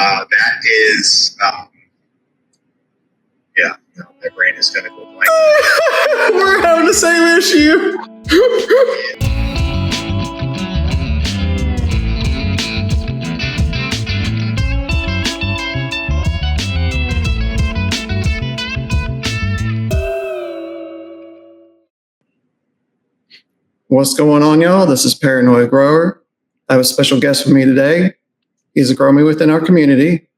That is, yeah, no, my brain is going to go blank. We're having the same issue. What's going on, y'all? This is Paranoid Grower. I have a special guest with me today. He's a grower within our community.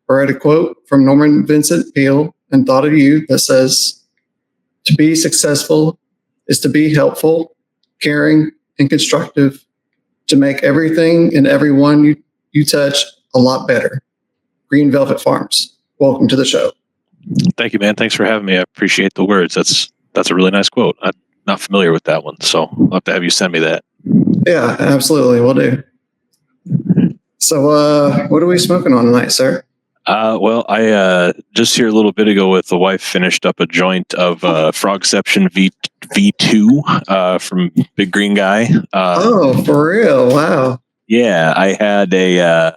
I read a quote from Norman Vincent Peale and thought of you that says, "To be successful is to be helpful, caring, and constructive, to make everything and everyone you touch a lot better." Green Velvet Farms. Welcome to the show. Thank you, man. Thanks for having me. I appreciate the words. That's a really nice quote. I'm not familiar with that one, so I'll have to have you send me that. Yeah, absolutely. We'll do. So what are we smoking on tonight, sir? Well, I just here a little bit ago with the wife finished up a joint of Frogception V2 from Big Green Guy. Oh, for real? Wow. Yeah, I had a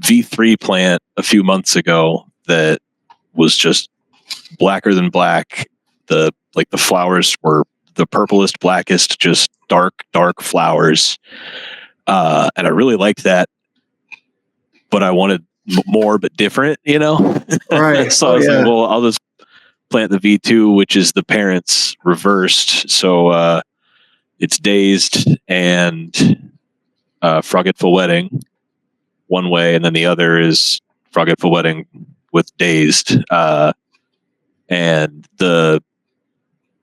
V3 plant a few months ago that was just blacker than black. The flowers were the purplest, blackest, just dark flowers. And I really liked that, but I wanted more, but different, you know? Right. So I was like, well, I'll just plant the V2, which is the parents reversed. So it's dazed and Froggetful Wedding one way, and then the other is Froggetful Wedding with dazed. And the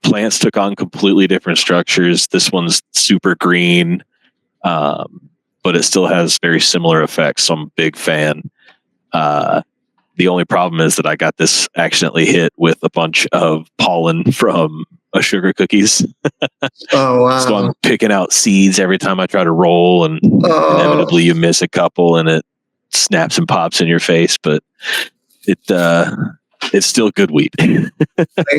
plants took on completely different structures. This one's super green, but it still has very similar effects. So I'm a big fan. The only problem is that I got this accidentally hit with a bunch of pollen from a sugar cookies. Oh, wow. So I'm picking out seeds every time I try to roll, and inevitably you miss a couple and it snaps and pops in your face, but it's still good weed. You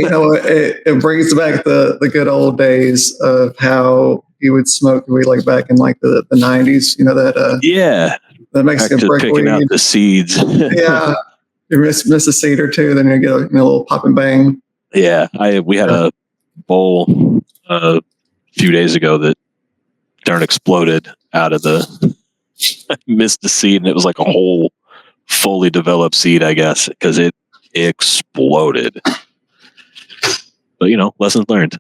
know what? It brings back the good old days of how you would smoke weed like back in like the 90s. You know that? Yeah. The Mexican brick picking weed. out the seeds. Yeah. You miss a seed or two, then you get a little pop and bang. Yeah. We had a bowl a few days ago that darn exploded out of the I missed the seed, and it was like a whole fully developed seed, I guess, because it exploded. But lessons learned.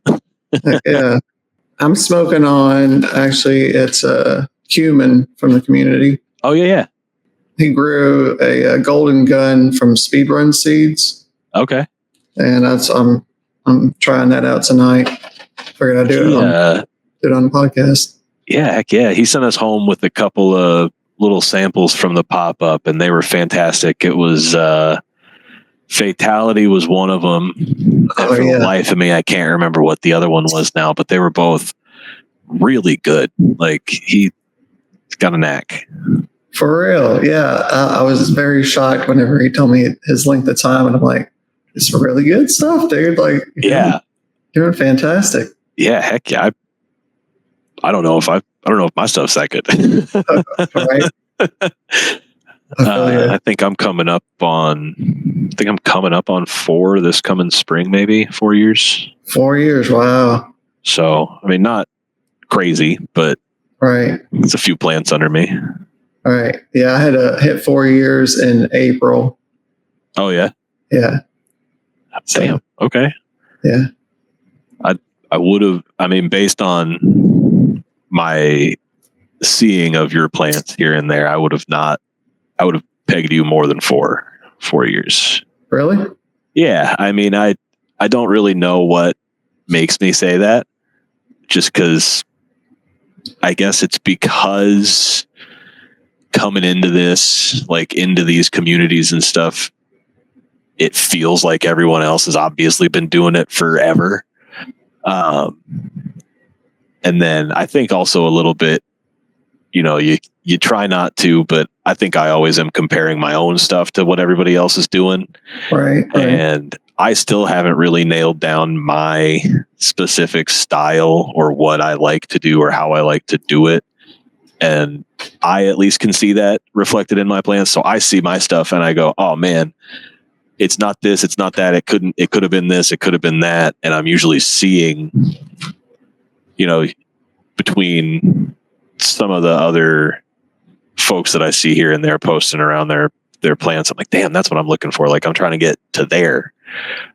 Yeah. I'm smoking on, actually, it's Cumin from the community. Oh, yeah. He grew a golden gun from Speedrun seeds. Okay. And I'm trying that out tonight. Figured I'd do it on the podcast. Yeah, heck yeah. He sent us home with a couple of little samples from the pop-up, and they were fantastic. It was Fatality was one of them. And for the life of me, I can't remember what the other one was now, but they were both really good. Like, he's got a knack. For real, yeah. I was very shocked whenever he told me his length of time, and I'm like, it's really good stuff, dude. Like, yeah, doing fantastic. Yeah, heck yeah. I don't know if my stuff's that good. Right. I think I'm coming up on 4 this coming spring, maybe 4 years. 4 years, wow. So, I mean, not crazy, but right. It's a few plants under me. All right. Yeah, I had hit 4 years in April. Oh yeah. Yeah. Damn. Okay. Yeah. I would have. I mean, based on my seeing of your plants here and there, I would have pegged you more than 4 years. Really? Yeah. I mean, I don't really know what makes me say that, just because I guess it's because coming into this, like into these communities and stuff, it feels like everyone else has obviously been doing it forever. And then I think also a little bit, you try not to, but I think I always am comparing my own stuff to what everybody else is doing. Right. And I still haven't really nailed down my specific style or what I like to do or how I like to do it. And I at least can see that reflected in my plants. So I see my stuff and I go, oh man, it's not this, it's not that. It could have been this, it could have been that. And I'm usually seeing, between some of the other folks that I see here and there posting around their plants, I'm like, damn, that's what I'm looking for. Like I'm trying to get to there.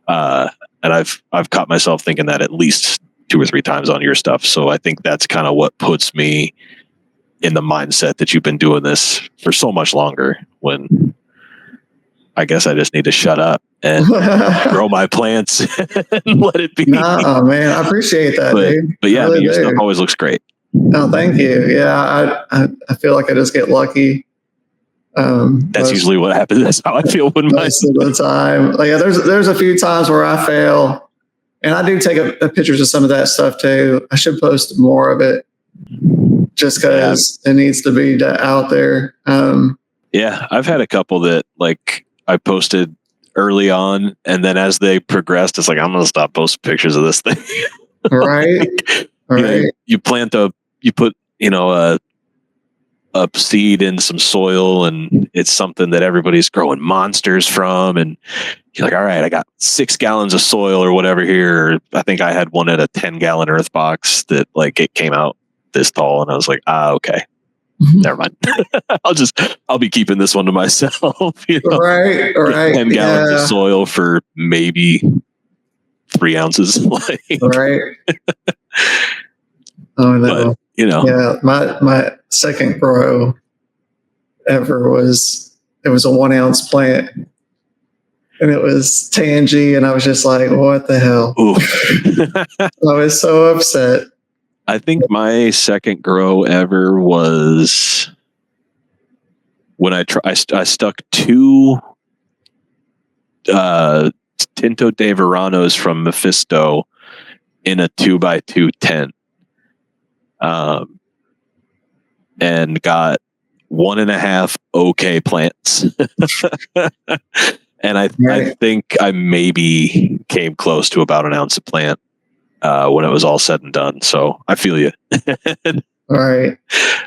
And I've caught myself thinking that at least 2 or 3 times on your stuff. So I think that's kind of what puts me in the mindset that you've been doing this for so much longer, when I guess I just need to shut up and grow my plants and let it be. No, man, I appreciate that, dude. But yeah, Really your stuff always looks great. Oh, thank you. Yeah, I feel like I just get lucky. That's usually what happens. That's how I feel when most of the time. Like, there's a few times where I fail, and I do take a pictures of some of that stuff too. I should post more of it, just because it needs to be out there. Yeah, I've had a couple that like I posted early on, and then as they progressed, it's like, I'm gonna stop posting pictures of this thing. Right. You put a seed in some soil, and it's something that everybody's growing monsters from, and you're like, all right, I got 6 gallons of soil or whatever here. I think I had one at a 10-gallon earth box that like it came out this tall, and I was like, okay. Never mind. I'll be keeping this one to myself. Right. 10 gallons of soil for maybe 3 ounces. Right. Oh no. But, yeah, my second grow ever was a 1 ounce plant, and it was tangy, and I was just like, what the hell? I was so upset. I think my second grow ever was when I stuck 2 Tinto de Veranos from Mephisto in a 2x2 tent, and got 1.5 okay plants. And I think I maybe came close to about 1 ounce of plant when it was all said and done. So I feel you. Right.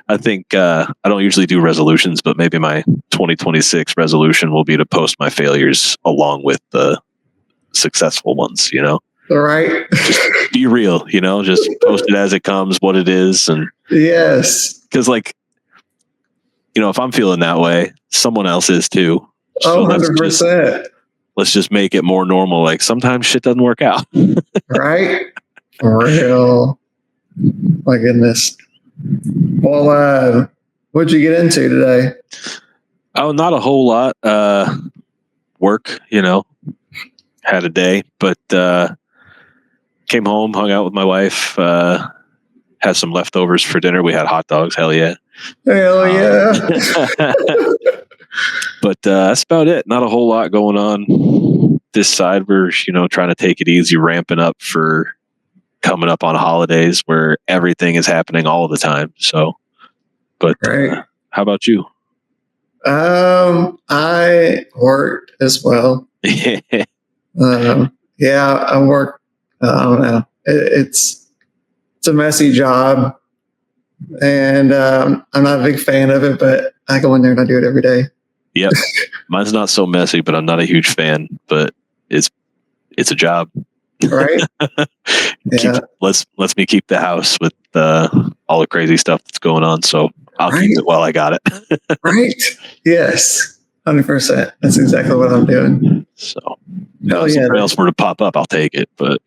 I think I don't usually do resolutions, but maybe my 2026 resolution will be to post my failures along with the successful ones, Right. Just be real, just post it as it comes, what it is. And yes, because if I'm feeling that way, someone else is too. So 100%. Let's just make it more normal. Like sometimes shit doesn't work out. Right. For real. My goodness. Well, what'd you get into today? Oh, not a whole lot. Work, had a day, but came home, hung out with my wife, had some leftovers for dinner. We had hot dogs. Hell yeah. Hell yeah. But that's about it. Not a whole lot going on this side. We're, trying to take it easy, ramping up for coming up on holidays where everything is happening all the time. So, but how about you? I worked as well. Yeah, I work. I don't know. It's a messy job, and I'm not a big fan of it, but I go in there and I do it every day. Yep. Mine's not so messy, but I'm not a huge fan, but it's a job. Right. Lets me keep the house with all the crazy stuff that's going on. So I'll keep it while I got it. Right. Yes. 100%. That's exactly what I'm doing. So if something else were to pop up, I'll take it, but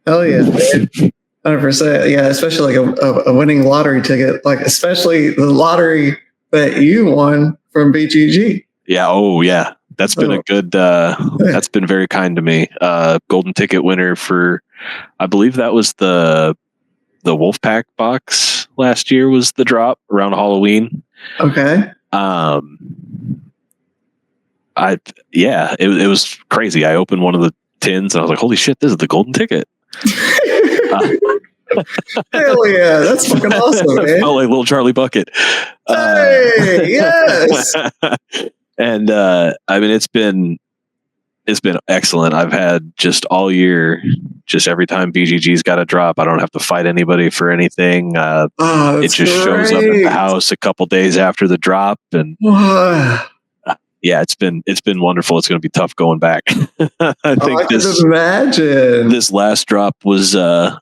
hell yeah. 100%. Yeah. Especially like a winning lottery ticket, like especially the lottery that you won from BGG. Yeah. Oh, yeah. That's been a good, that's been very kind to me. Golden ticket winner for, I believe that was the Wolfpack box last year was the drop around Halloween. Okay. It was crazy. I opened one of the tins and I was like, holy shit, this is the golden ticket. Hell yeah, that's fucking awesome, man. Felt like little Charlie Bucket. Hey, yes. And it's been It's been excellent. I've had just all year, just every time BGG's got a drop, I don't have to fight anybody for anything. Oh, It that's just shows up at the house a couple days after the drop, and yeah, it's been wonderful. It's going to be tough going back. I think I can imagine. This last drop was I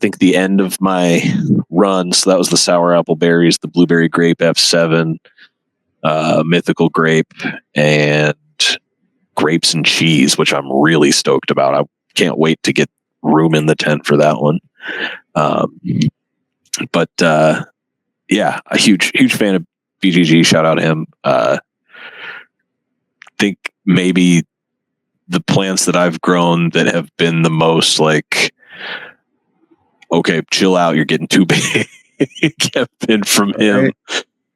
think the end of my run. So that was the sour apple berries, the blueberry grape F7, mythical grape, and grapes and cheese, which I'm really stoked about. I can't wait to get room in the tent for that one. But yeah, a huge fan of BGG. Shout out to him. Think maybe the plants that I've grown that have been the most like, okay, chill out, you're getting too big, have been from him.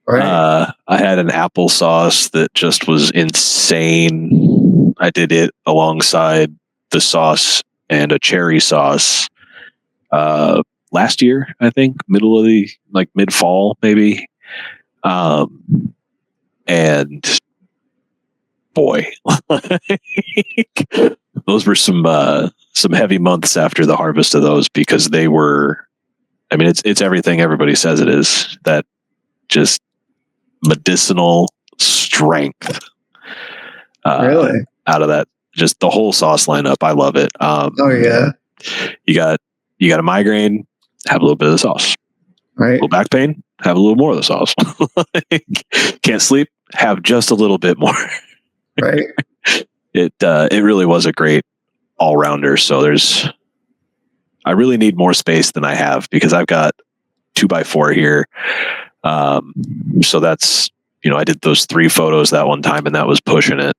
Right. I had an applesauce that just was insane. I did it alongside the sauce and a cherry sauce last year, I think, mid-fall maybe. And boy, those were some heavy months after the harvest of those, because they were, I mean, it's everything everybody says it is. That just medicinal strength really out of that, just the whole sauce lineup. I love it. Oh yeah, you got a migraine, have a little bit of the sauce. Right. A little back pain, have a little more of the sauce. Can't sleep, have just a little bit more. Right. It really was a great all-rounder. So I really need more space than I have, because I've got 2x4 here. So that's, I did those 3 photos that one time, and that was pushing it.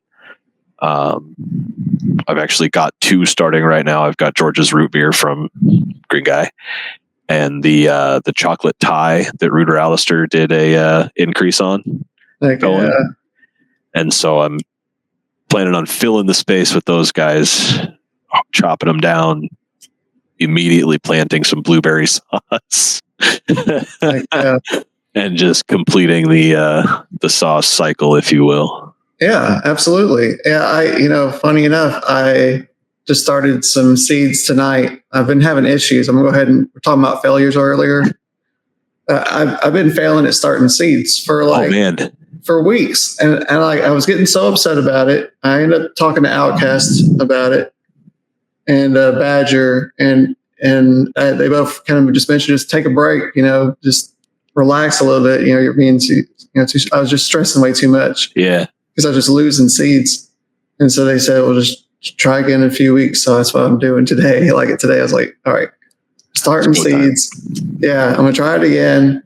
I've actually got 2 starting right now. I've got George's root beer from Green Guy, and the chocolate Thai that Rooter Alistair did a increase on. And so I'm planning on filling the space with those guys, chopping them down, immediately planting some blueberry sauce. And just completing the sauce cycle, if you will. Yeah, absolutely. Yeah, funny enough, I just started some seeds tonight. I've been having issues. I'm gonna go ahead and we're talking about failures earlier. I've been failing at starting seeds for for weeks, and I was getting so upset about it. I ended up talking to Outcast about it, and Badger, and they both kind of just mentioned, just take a break, just relax a little bit. You're being too, I was just stressing way too much. Yeah. Because I was just losing seeds. And so they said, well, just try again in a few weeks. So that's what I'm doing today. Today, I was like, all right, starting seeds. Yeah, I'm going to try it again.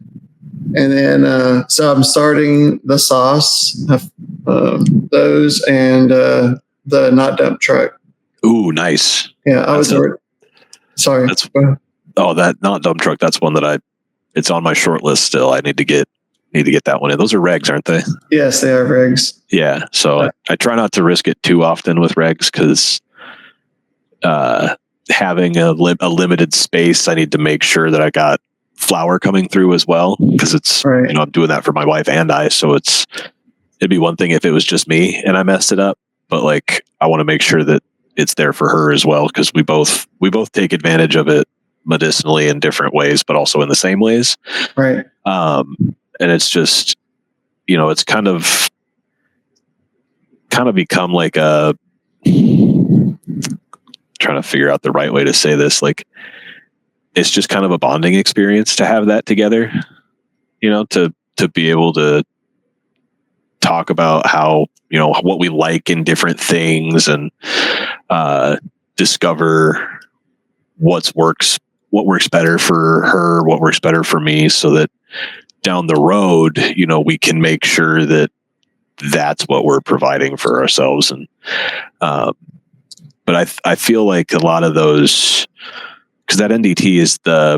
And then, so I'm starting the sauce, those, and the not dump truck. Ooh, nice. Yeah, sorry. That not dump truck. That's one that it's on my short list still. I need to get that one in. Those are regs, aren't they? Yes, they are regs. Yeah. So I try not to risk it too often with regs, because having a limited space, I need to make sure that I got flower coming through as well, because it's right. I'm doing that for my wife and I. So it'd be one thing if it was just me and I messed it up, but I want to make sure that it's there for her as well, because we both take advantage of it medicinally in different ways, but also in the same ways. Right. And it's just, it's kind of become like trying to figure out the right way to say this. It's just kind of a bonding experience to have that together, to be able to talk about how, what we like in different things, and discover what works better for her, what works better for me, so that down the road, we can make sure that that's what we're providing for ourselves. And but I feel like a lot of those, because that NDT is I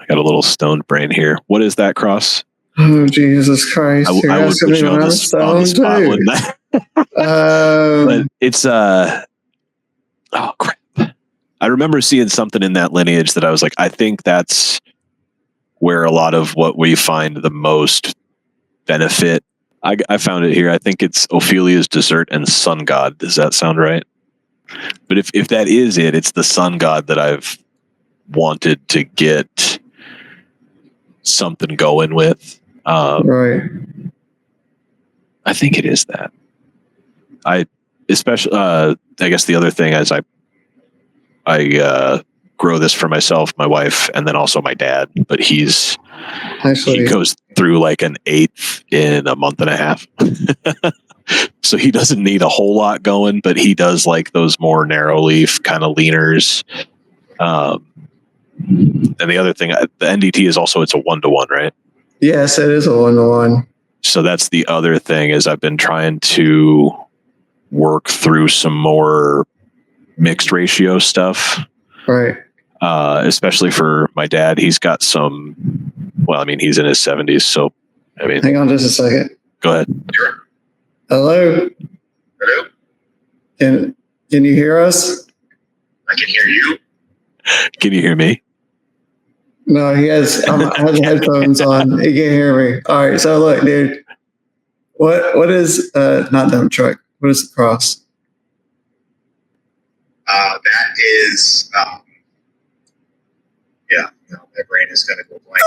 got a little stoned brain here. What is that cross? Oh, Jesus Christ. I would put you on the spot, wouldn't I? But it's oh crap. I remember seeing something in that lineage that I was like, I think that's where a lot of what we find the most benefit I found it here. I think it's Ophelia's Dessert and Sun God. Does that sound right? But if that is it, it's the Sun God that I've wanted to get something going with. Right. I think it is that. I guess the other thing is I grow this for myself, my wife, and then also my dad. But he goes through like an eighth in a month and a half. So he doesn't need a whole lot going, but he does like those more narrow leaf kind of leaners. And the other thing, the NDT is also, it's a 1-to-1, right? Yes, it is a 1-to-1. So that's the other thing is I've been trying to work through some more mixed ratio stuff. Right. Especially for my dad. He's got some, well, I mean, he's in his 70s. So, I mean, hang on just a second. Go ahead. Sure. Hello. Hello. Can you hear us? I can hear you. Can you hear me? No, he has headphones on. He can't hear me. All right. So look, dude, what is not dump truck? What is the cross? That is, yeah, no, my brain is going to go blank.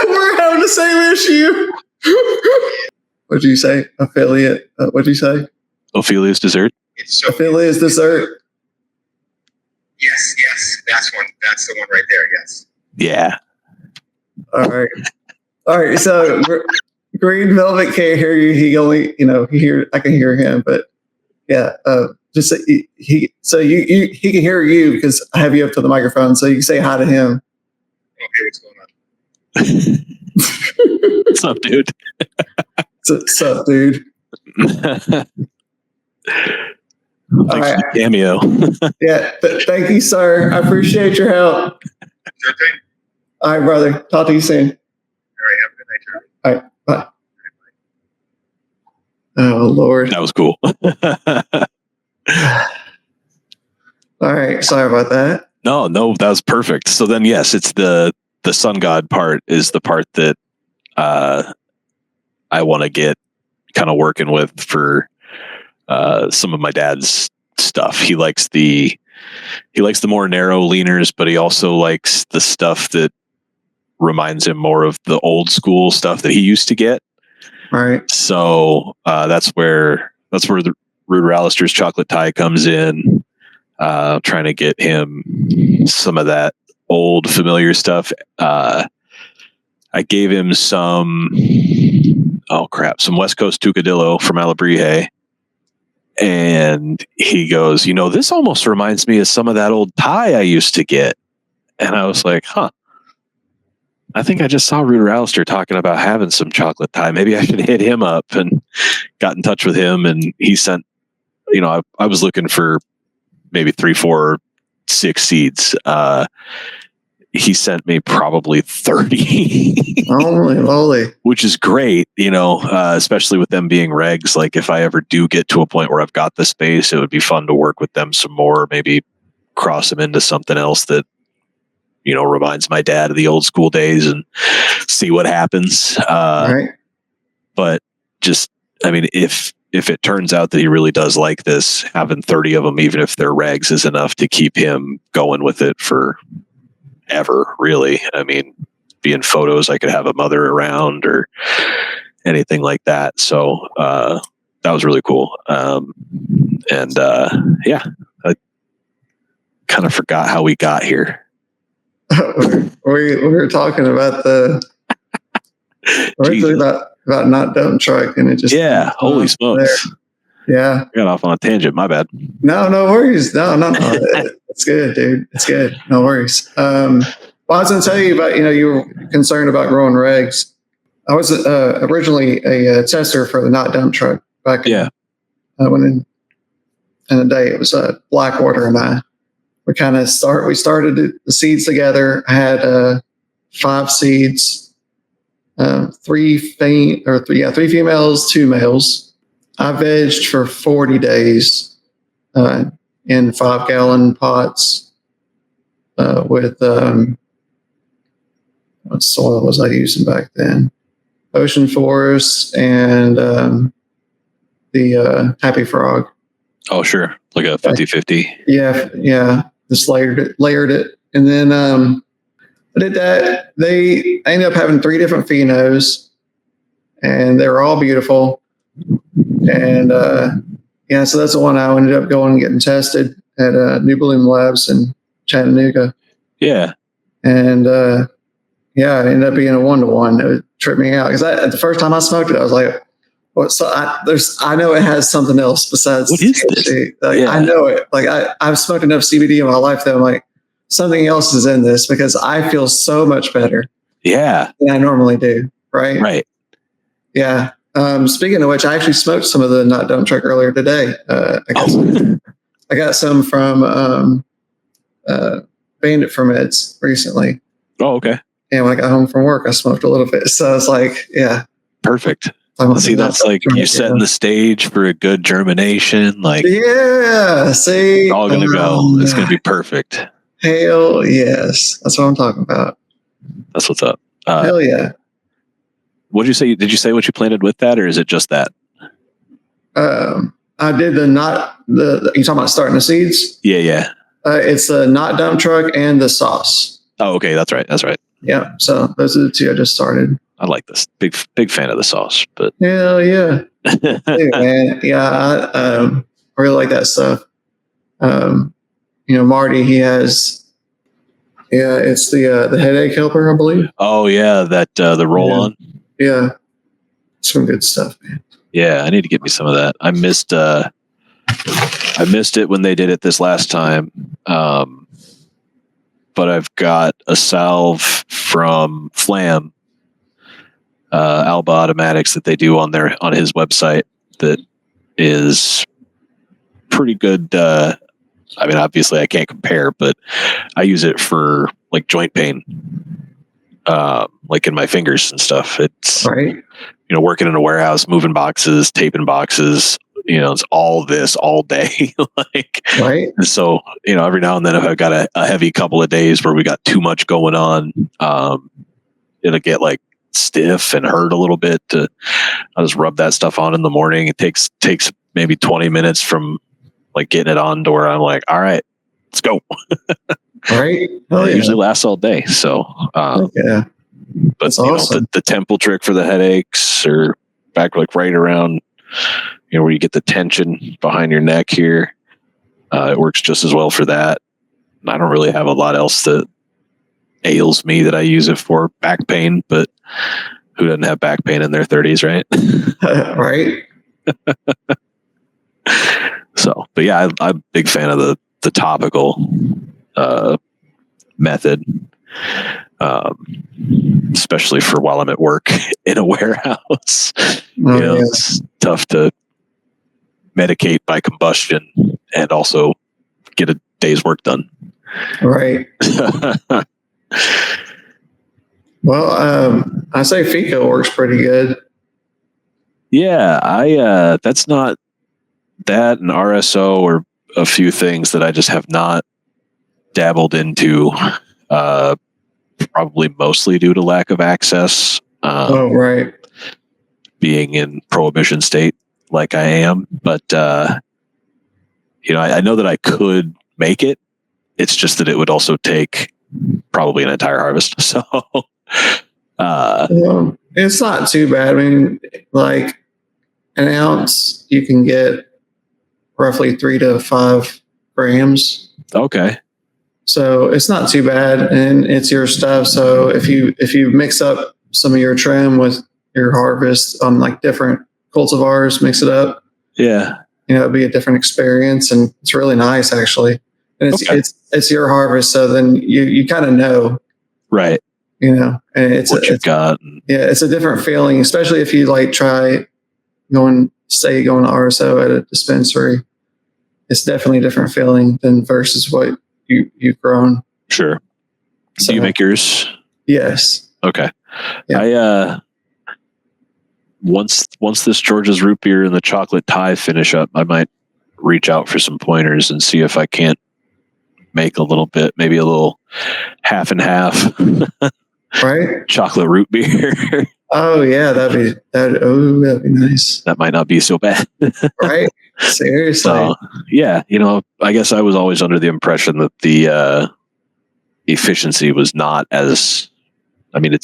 We're having the same issue. What'd you say? Affiliate. What'd you say? Ophelia's Dessert. It's Ophelia's Dessert. Yes, that's the one right there. Yes. Yeah. All right. So Green Velvet can't hear you. He only, I can hear him, but yeah. Just he can hear you because I have you up to the microphone, so you can say hi to him. Okay, what's going on? What's up, dude? What's up, dude? Thanks for the cameo. Yeah, thank you, sir. I appreciate your help. Okay. All right, brother. Talk to you soon. All right, have a good night, Charlie. All right, bye. Oh, Lord. That was cool. All right, sorry about that. No, that was perfect. So then, yes, it's the Sun God part is the part that I want to get kind of working with for some of my dad's stuff. He likes the more narrow leaners, but he also likes the stuff that reminds him more of the old school stuff that he used to get. Right. So that's where the Ruder Alistair's chocolate tie comes in. Trying to get him some of that old familiar stuff. I gave him some West Coast Tucadillo from Alabrije. And he goes, this almost reminds me of some of that old tie I used to get. And I was like, I think I just saw Ruder Alistair talking about having some chocolate tie. Maybe I should hit him up, and got in touch with him. And he sent, I was looking for maybe 3, 4, 6 seeds. He sent me probably 30. Holy moly. Which is great, especially with them being regs. Like if I ever do get to a point where I've got the space, it would be fun to work with them some more, maybe cross them into something else that, reminds my dad of the old school days and see what happens. Right. But just, if it turns out that he really does like this, having 30 of them, even if they're regs, is enough to keep him going with it for ever, really. Being photos, I could have a mother around or anything like that. So that was really cool. Yeah, I kind of forgot how we got here. we were talking about about not dump truck, and it just holy smokes. Yeah, I got off on a tangent. My bad. No worries. No. It's good, dude. It's good. No worries. Well, I was going to tell you about, you were concerned about growing regs. I was originally a tester for the not dump truck back when in the day. It was Blackwater and I. We started the seeds together. I had 5 seeds, 3 females, 2 males. I vegged for 40 days in 5-gallon pots with what soil was I using back then? Ocean Forest, and the Happy Frog. Oh, sure. Like a 50-50. Yeah. Just layered it. And then I did that. I ended up having 3 different phenos, and they were all beautiful. And so that's the one I ended up going and getting tested at New Bloom Labs in Chattanooga. Yeah. And it ended up being a 1-to-1. It tripped me out because the first time I smoked it, I was like, "What?" So I know it has something else besides What is this? THC. Like, Yeah. I know it. Like I've smoked enough CBD in my life that I'm like, something else is in this because I feel so much better Yeah. than I normally do. Right. Right. Yeah. Speaking of which, I actually smoked some of the Not Dump Truck earlier today. I got some from Bandit Ferments recently. Oh, okay. And when I got home from work, I smoked a little bit. So it's like, yeah. Perfect. See, that's like you're setting the stage for a good germination. Like, yeah. See, it's all gonna go. It's gonna be perfect. Hell yes. That's what I'm talking about. That's what's up. Hell yeah. What did you say? Did you say what you planted with that, or is it just that? I did you talking about starting the seeds? Yeah. It's the Not Dump Truck and the sauce. Oh, okay. That's right. Yeah. So those are the 2 I just started. I like this. Big fan of the sauce, but hell yeah. Hey, man. Yeah. I really like that stuff. Marty, he has, it's the headache helper, I believe. Oh yeah. That, the roll on. Yeah. Some good stuff, man. Yeah. I need to get me some of that. I missed it when they did it this last time. But I've got a salve from Flam, Alba Automatics, that they do on his website that is pretty good. I mean, obviously I can't compare, but I use it for like joint pain, like in my fingers and stuff. It's right. Working in a warehouse, moving boxes, taping boxes, it's all this all day. Like, right. So, every now and then if I've got a heavy couple of days where we got too much going on, it'll get like stiff and hurt a little bit. I'll just rub that stuff on in the morning. It takes maybe 20 minutes from like getting it on to where I'm like, all right, let's go. Right. It usually lasts all day. So, yeah. But that's awesome. The temple trick for the headaches are back like right around, where you get the tension behind your neck here. It works just as well for that. I don't really have a lot else that ails me that I use it for. Back pain, but who doesn't have back pain in their 30s, right? Right. So, but yeah, I'm a big fan of the topical method, especially for while I'm at work in a warehouse. It's tough to medicate by combustion and also get a day's work done. Right. Well, I say FICO works pretty good. Yeah, that's not that, and RSO or a few things that I just have not dabbled into, probably mostly due to lack of access. Right. Being in prohibition state like I am, but I know that I could make it. It's just that it would also take probably an entire harvest. So it's not too bad. I mean, like an ounce, you can get roughly 3 to 5 grams. Okay. So it's not too bad, and it's your stuff. So if you mix up some of your trim with your harvest on like different cultivars, mix it up. Yeah. It'd be a different experience, and it's really nice actually. And it's your harvest, so then you kind of know, right? And it's what you've got. Yeah, it's a different feeling, especially if you like try going to RSO at a dispensary. It's definitely a different feeling than versus what you've grown. Sure. So, do you make yours? Yes. Okay. Yeah. I once this George's root beer and the chocolate tie finish up, I might reach out for some pointers and see if I can't make a little bit, maybe a little half and half, right? chocolate root beer. Oh yeah, that'd be nice. That might not be so bad. Right? Seriously. So yeah, I guess I was always under the impression that the efficiency was not as. I mean,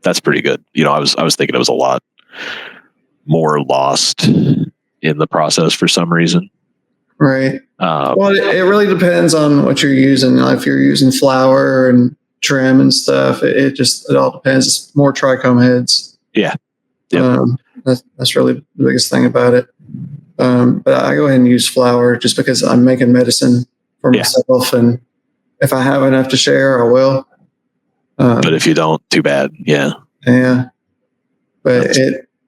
that's pretty good. I was thinking it was a lot more lost in the process for some reason. Right. Well, it really depends on what you're using. If you're using flour and trim and stuff, it all depends. It's more trichome heads. Yeah. Yep. That's really the biggest thing about it. But I go ahead and use flour just because I'm making medicine for myself, and if I have enough to share, I will. But if you don't, too bad. Yeah. Yeah. But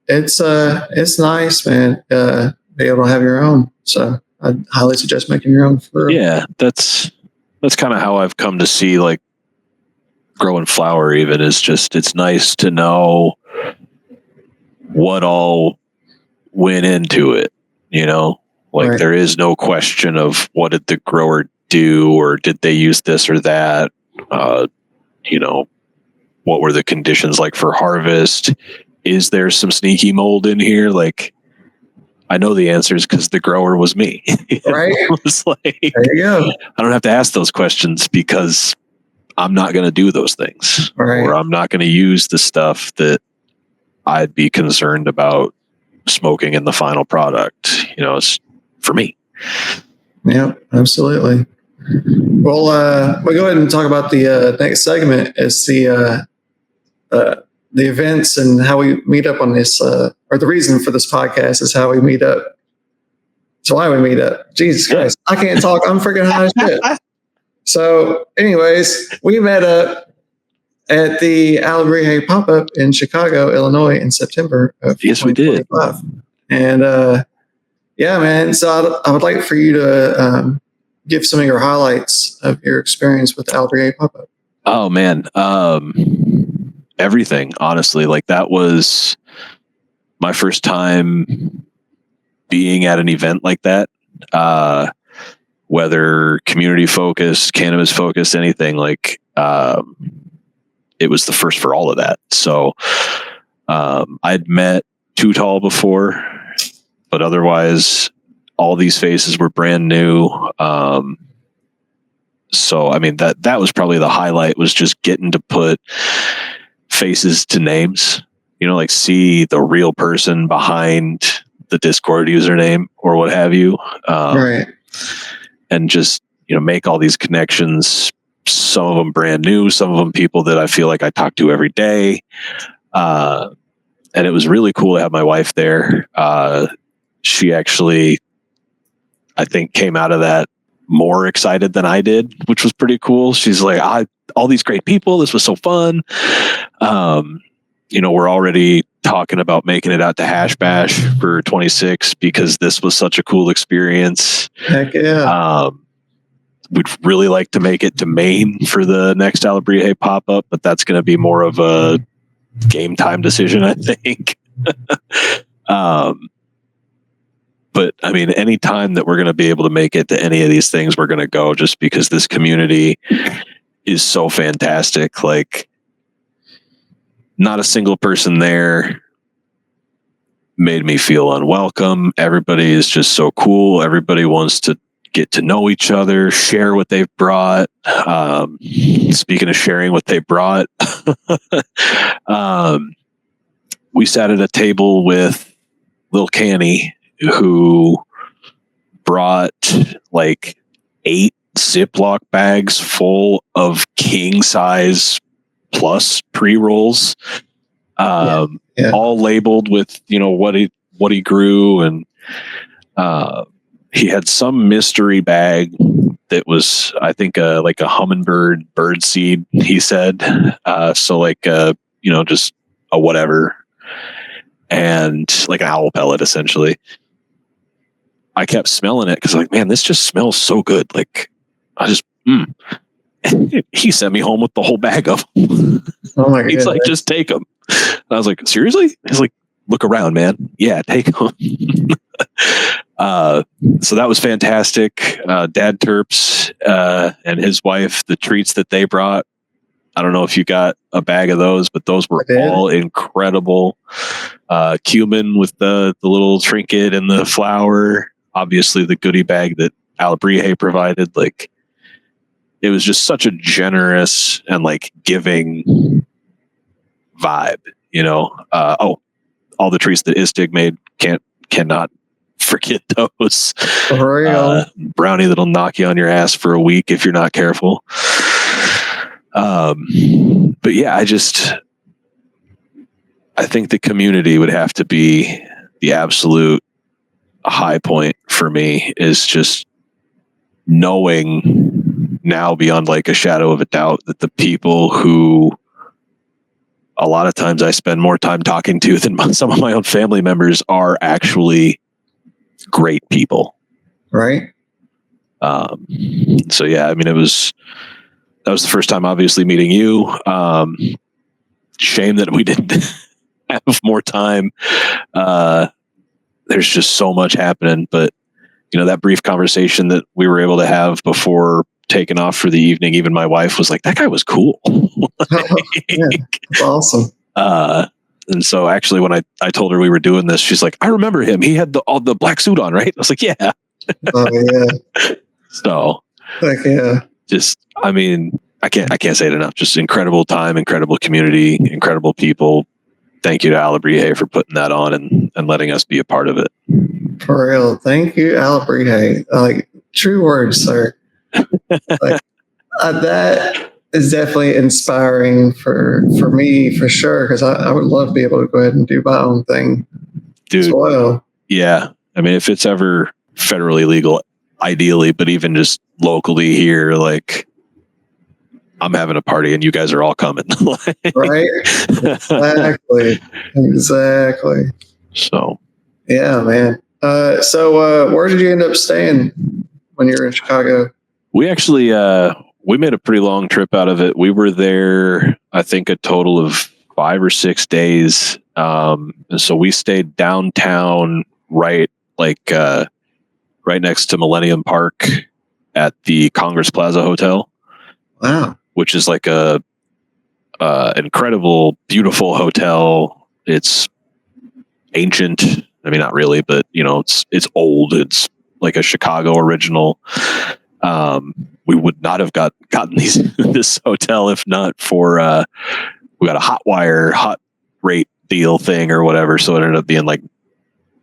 it's nice, man. Be able to have your own. So I highly suggest making your own. Yeah, that's kind of how I've come to see like growing flower. Even is just it's nice to know what all went into it. Like there is no question of what did the grower do or did they use this or that. What were the conditions like for harvest? Is there some sneaky mold in here? Like, I know the answers because the grower was me. Right. It's like, there you go. I don't have to ask those questions because I'm not going to do those things. Right. Or I'm not going to use the stuff that I'd be concerned about smoking in the final product. It's for me. Yeah, absolutely. Well, we'll go ahead and talk about the next segment. It's the events and how we meet up on this, or the reason for this podcast is how we meet up. It's why we meet up. Jesus Christ, I can't talk. I'm freaking high as shit. So, anyways, we met up at the Alabrije pop-up in Chicago, Illinois, in September of 2025. And yeah, man. So I would like for you to give some of your highlights of your experience with Alabrije pop-up. Oh man. Everything, honestly. Like that was my first time being at an event like that. Whether community focused, cannabis focused, anything, like it was the first for all of that. So I'd met Too Tall before, but otherwise all these faces were brand new. So I mean that was probably the highlight, was just getting to put faces to names, like see the real person behind the Discord username or what have you. Right. And just, make all these connections, some of them brand new, some of them people that I feel like I talk to every day. And it was really cool to have my wife there. She actually, I think, came out of that more excited than I did, which was pretty cool. She's like, all these great people. This was so fun. We're already talking about making it out to Hash Bash for 26 because this was such a cool experience. Heck yeah. We'd really like to make it to Maine for the next Alabrije pop-up, but that's going to be more of a game time decision, I think. But I mean, any time that we're going to be able to make it to any of these things, we're going to go, just because this community is so fantastic. Like, not a single person there made me feel unwelcome. Everybody is just so cool. Everybody wants to get to know each other, share what they've brought. Speaking of sharing what they brought, we sat at a table with Lil Canny, who brought like 8 Ziploc bags full of king size plus pre-rolls, all labeled with, what he grew. And he had some mystery bag that was, I think, like a hummingbird bird seed, he said. So like, just a whatever, and like an owl pellet, essentially. I kept smelling it because, like, man, this just smells so good. Like, I just, he sent me home with the whole bag of them. Oh my God. He's like, just take them. And I was like, seriously? He's like, look around, man. Yeah, take them. So that was fantastic. Dad Terps and his wife, the treats that they brought I don't know if you got a bag of those, but those were all incredible. Cumin with the little trinket and the flower. Obviously, the goodie bag that Alabrije provided. Like, it was just such a generous and like giving vibe, you know. All the treats that Istig made, cannot forget those. For real. Brownie that'll knock you on your ass for a week if you're not careful. But yeah, I think the community would have to be the absolute high point for me, is just knowing now beyond like a shadow of a doubt that the people who a lot of times I spend more time talking to than some of my own family members are actually great people. Right. So yeah, I mean, that was the first time obviously meeting you. Shame that we didn't have more time. There's just so much happening, but you know, that brief conversation that we were able to have before taking off for the evening, even my wife was like, that guy was cool. Yeah, that's awesome. And so actually when I told her we were doing this, she's like, I remember him. He had all the black suit on, right? I was like, yeah. Oh yeah. So Like, yeah. Just, I mean, I can't say it enough. Just incredible time, incredible community, incredible people. Thank you to Alabrije for putting that on and letting us be a part of it. For real. Thank you, Alabrije. Like, true words, sir. Like, that is definitely inspiring for me, for sure, because I would love to be able to go ahead and do my own thing. Dude, as well. Yeah. I mean, if it's ever federally legal, ideally, but even just locally here, like, I'm having a party and you guys are all coming. Right? Exactly. So, yeah, man. So where did you end up staying when you were in Chicago? We actually, we made a pretty long trip out of it. We were there, I think, a total of 5 or 6 days. And so we stayed downtown, right next to Millennium Park at the Congress Plaza Hotel. Wow. Which is like a incredible, beautiful hotel. It's ancient. I mean, not really, but you know, it's old. It's like a Chicago original. We would not have gotten this hotel if not for we got a hot rate deal thing or whatever. So it ended up being like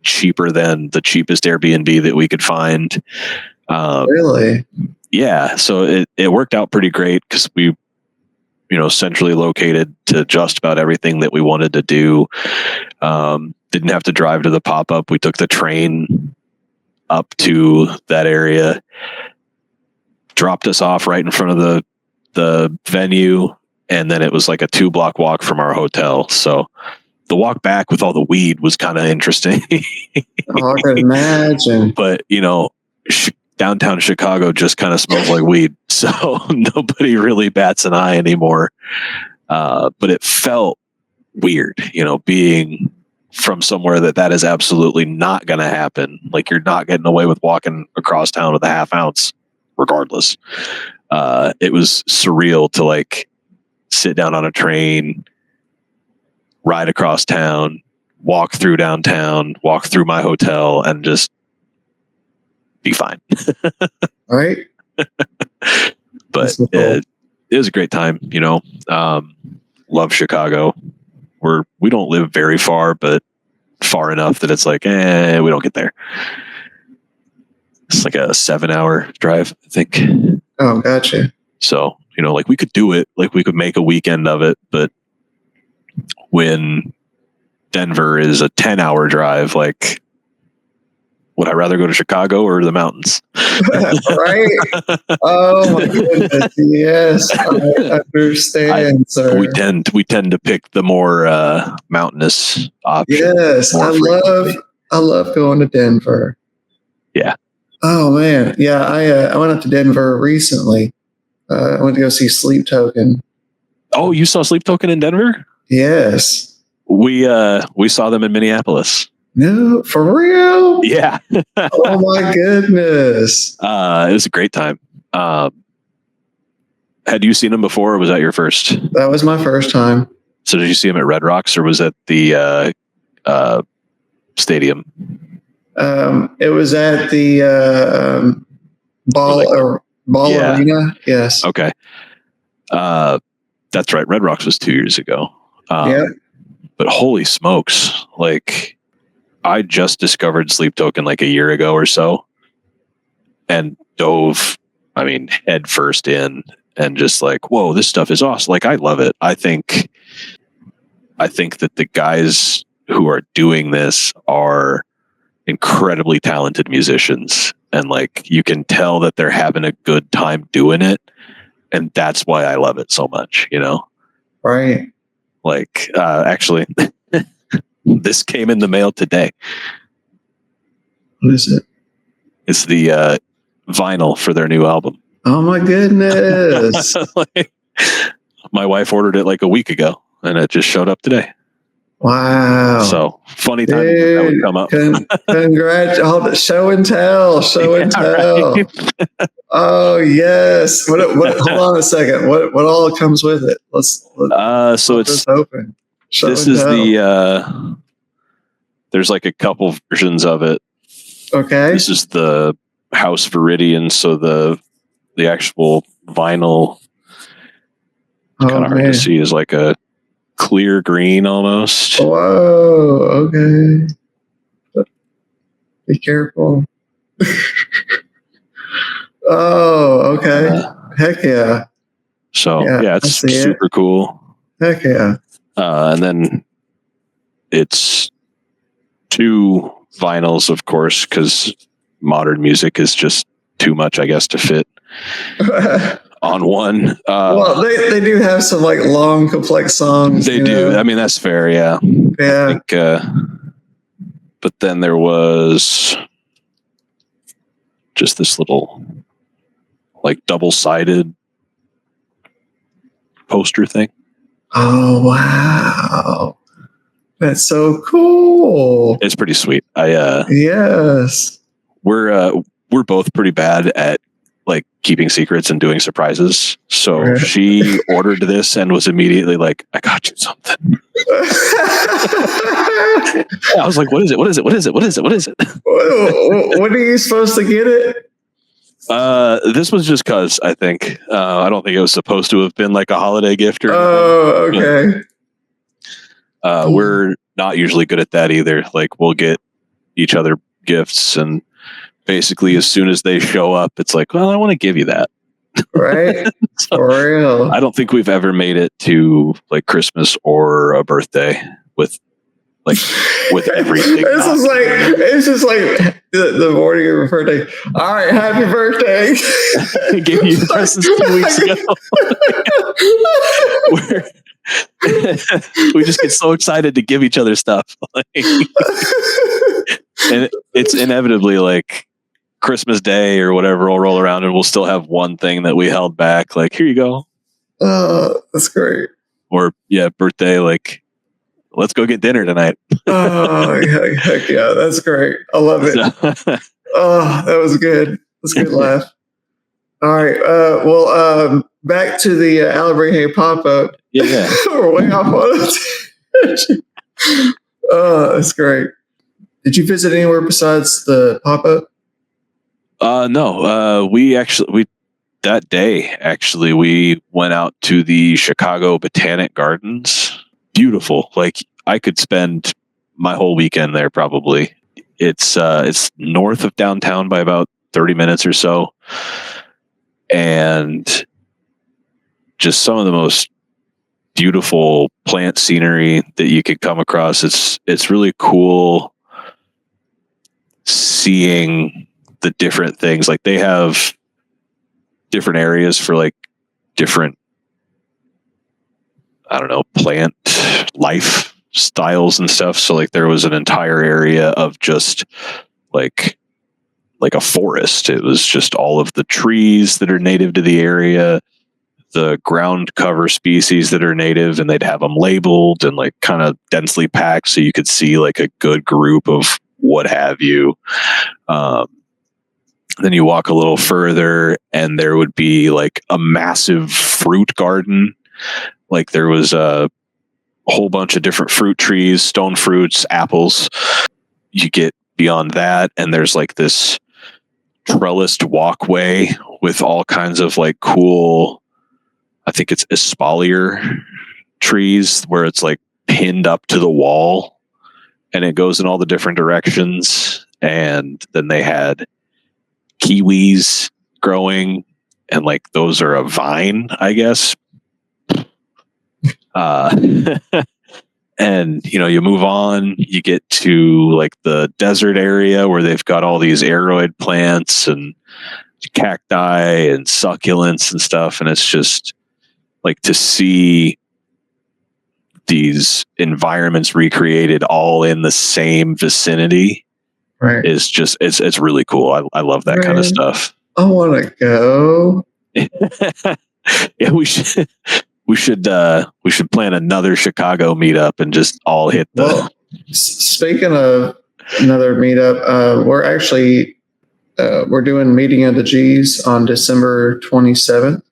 cheaper than the cheapest Airbnb that we could find. Really? Yeah. So it worked out pretty great because we, you know, centrally located to just about everything that we wanted to do. Didn't have to drive to the pop-up. We took the train up to that area, dropped us off right in front of the venue, and then it was like a 2-block walk from our hotel. So the walk back with all the weed was kind of interesting. Oh, I could imagine. But, you know, downtown Chicago just kind of smells like weed. So nobody really bats an eye anymore. But it felt weird, you know, being from somewhere that is absolutely not going to happen. Like, you're not getting away with walking across town with a half ounce regardless. It was surreal to like sit down on a train, ride across town, walk through downtown, walk through my hotel, and just be fine. Right. But so cool. it was a great time, you know. Love Chicago. We don't live very far, but far enough that it's like, we don't get there. It's like a 7-hour drive, I think. Oh, gotcha. So, you know, like, we could do it, like we could make a weekend of it, but when Denver is a 10-hour drive, like, would I rather go to Chicago or the mountains? Right? Oh my goodness! Yes, I understand, sir. We tend to pick the more mountainous option. Yes, I love going to Denver. Yeah. Oh man, yeah. I went up to Denver recently. I went to go see Sleep Token. Oh, you saw Sleep Token in Denver? Yes. We saw them in Minneapolis. No, for real? Yeah. Oh my goodness. It was a great time. Had you seen him before, or was that your first? That was my first time. So did you see him at Red Rocks, or was it the stadium? It was at the ball Yeah. arena. Yes. Okay. That's right. Red Rocks was 2 years ago. Yeah. But holy smokes, like I just discovered Sleep Token like a year ago or so, and dove, head first in, and just like, whoa, this stuff is awesome. Like I love it. I think that the guys who are doing this are incredibly talented musicians, and like you can tell that they're having a good time doing it, and that's why I love it so much, Right. Like actually this came in the mail today. What is it? It's the vinyl for their new album. Oh my goodness. Like, my wife ordered it like a week ago, and it just showed up today. Wow. So funny time that would come up. Congrats. Show and tell. Right. Oh yes. What, hold on a second. What all comes with it? So it's open. This is the there's like a couple versions of it. Okay. This is the House Viridian, so the actual vinyl, kind of hard to see, is like a clear green almost. Whoa, okay. Be careful. Oh, okay. Heck yeah. So yeah, it's super cool. Heck yeah. And then it's 2 vinyls, of course, because modern music is just too much, I guess, to fit on one. Well, they do have some like long, complex songs. They do. That's fair. Yeah. Yeah. I think, but then there was just this little like double-sided poster thing. Oh wow. That's so cool. It's pretty sweet. Yes. We're both pretty bad at like keeping secrets and doing surprises. So she ordered this and was immediately like, I got you something. I was like, what is it? What is it? What is it? What is it? What is it? When are you supposed to get it? This was just cause, I think. I don't think it was supposed to have been like a holiday gift or anything. Okay. We're not usually good at that either. Like we'll get each other gifts, and basically as soon as they show up, it's like, well, I want to give you that. Right. So, for real. I don't think we've ever made it to like Christmas or a birthday with everything. It's just like the morning of your birthday. All right, happy birthday. I gave you presents 2 weeks ago. We just get so excited to give each other stuff. And it's inevitably like Christmas Day or whatever will roll around, and we'll still have one thing that we held back. Like, here you go. That's great. Or birthday, like, let's go get dinner tonight. Oh, heck yeah. That's great. I love it. Oh, that was good. That's a good laugh. All right. Well, back to the Alabrine pop-up. Yeah. We're way off on it. Oh, that's great. Did you visit anywhere besides the pop-up? No. We that day, we went out to the Chicago Botanic Gardens. Beautiful. Like I could spend my whole weekend there probably. It's north of downtown by about 30 minutes or so. And just some of the most beautiful plant scenery that you could come across. It's really cool seeing the different things. Like they have different areas for like different, I don't know, plant life styles and stuff. So like there was an entire area of just like a forest. It was just all of the trees that are native to the area, the ground cover species that are native, and they'd have them labeled and like kind of densely packed so you could see like a good group of what have you. Then you walk a little further and there would be like a massive fruit garden. Like there was a whole bunch of different fruit trees, stone fruits, apples. You get beyond that and there's like this trellised walkway with all kinds of like cool, I think it's espalier trees where it's like pinned up to the wall and it goes in all the different directions. And then they had kiwis growing and like those are a vine, I guess. And you move on, you get to like the desert area where they've got all these aroid plants and cacti and succulents and stuff. And it's just like to see these environments recreated all in the same vicinity is just, it's really cool. I love that kind of stuff. I want to go. Yeah, we should plan another Chicago meetup and just all hit the. Well, speaking of another meetup, we're actually we're doing Meeting of the G's on December 27th.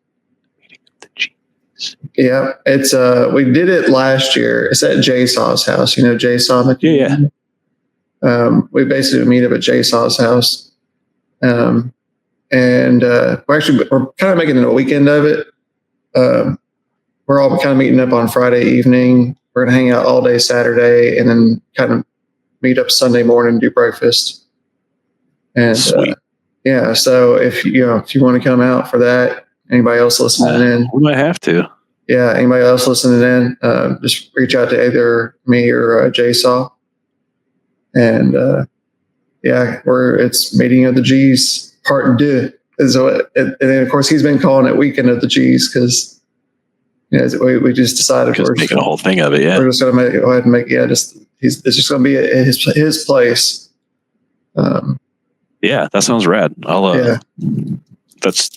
Meeting of the G's. Yeah, it's we did it last year. It's at J-Saw's house. You know J-Saw? Yeah. We basically meet up at J-Saw's house, and we're kind of making it a weekend of it. We're all kind of meeting up on Friday evening. We're going to hang out all day Saturday and then kind of meet up Sunday morning and do breakfast. And sweet. Yeah, so if you want to come out for that, anybody else listening in, we might have to. Yeah, anybody else listening in, just reach out to either me or J-Saw. And it's Meeting of the G's part 2. And then of course he's been calling it Weekend of the G's because we just decided we're making a whole thing of it. Yeah, we're just going to go ahead and make it's just going to be at his place. Yeah, that sounds rad. That's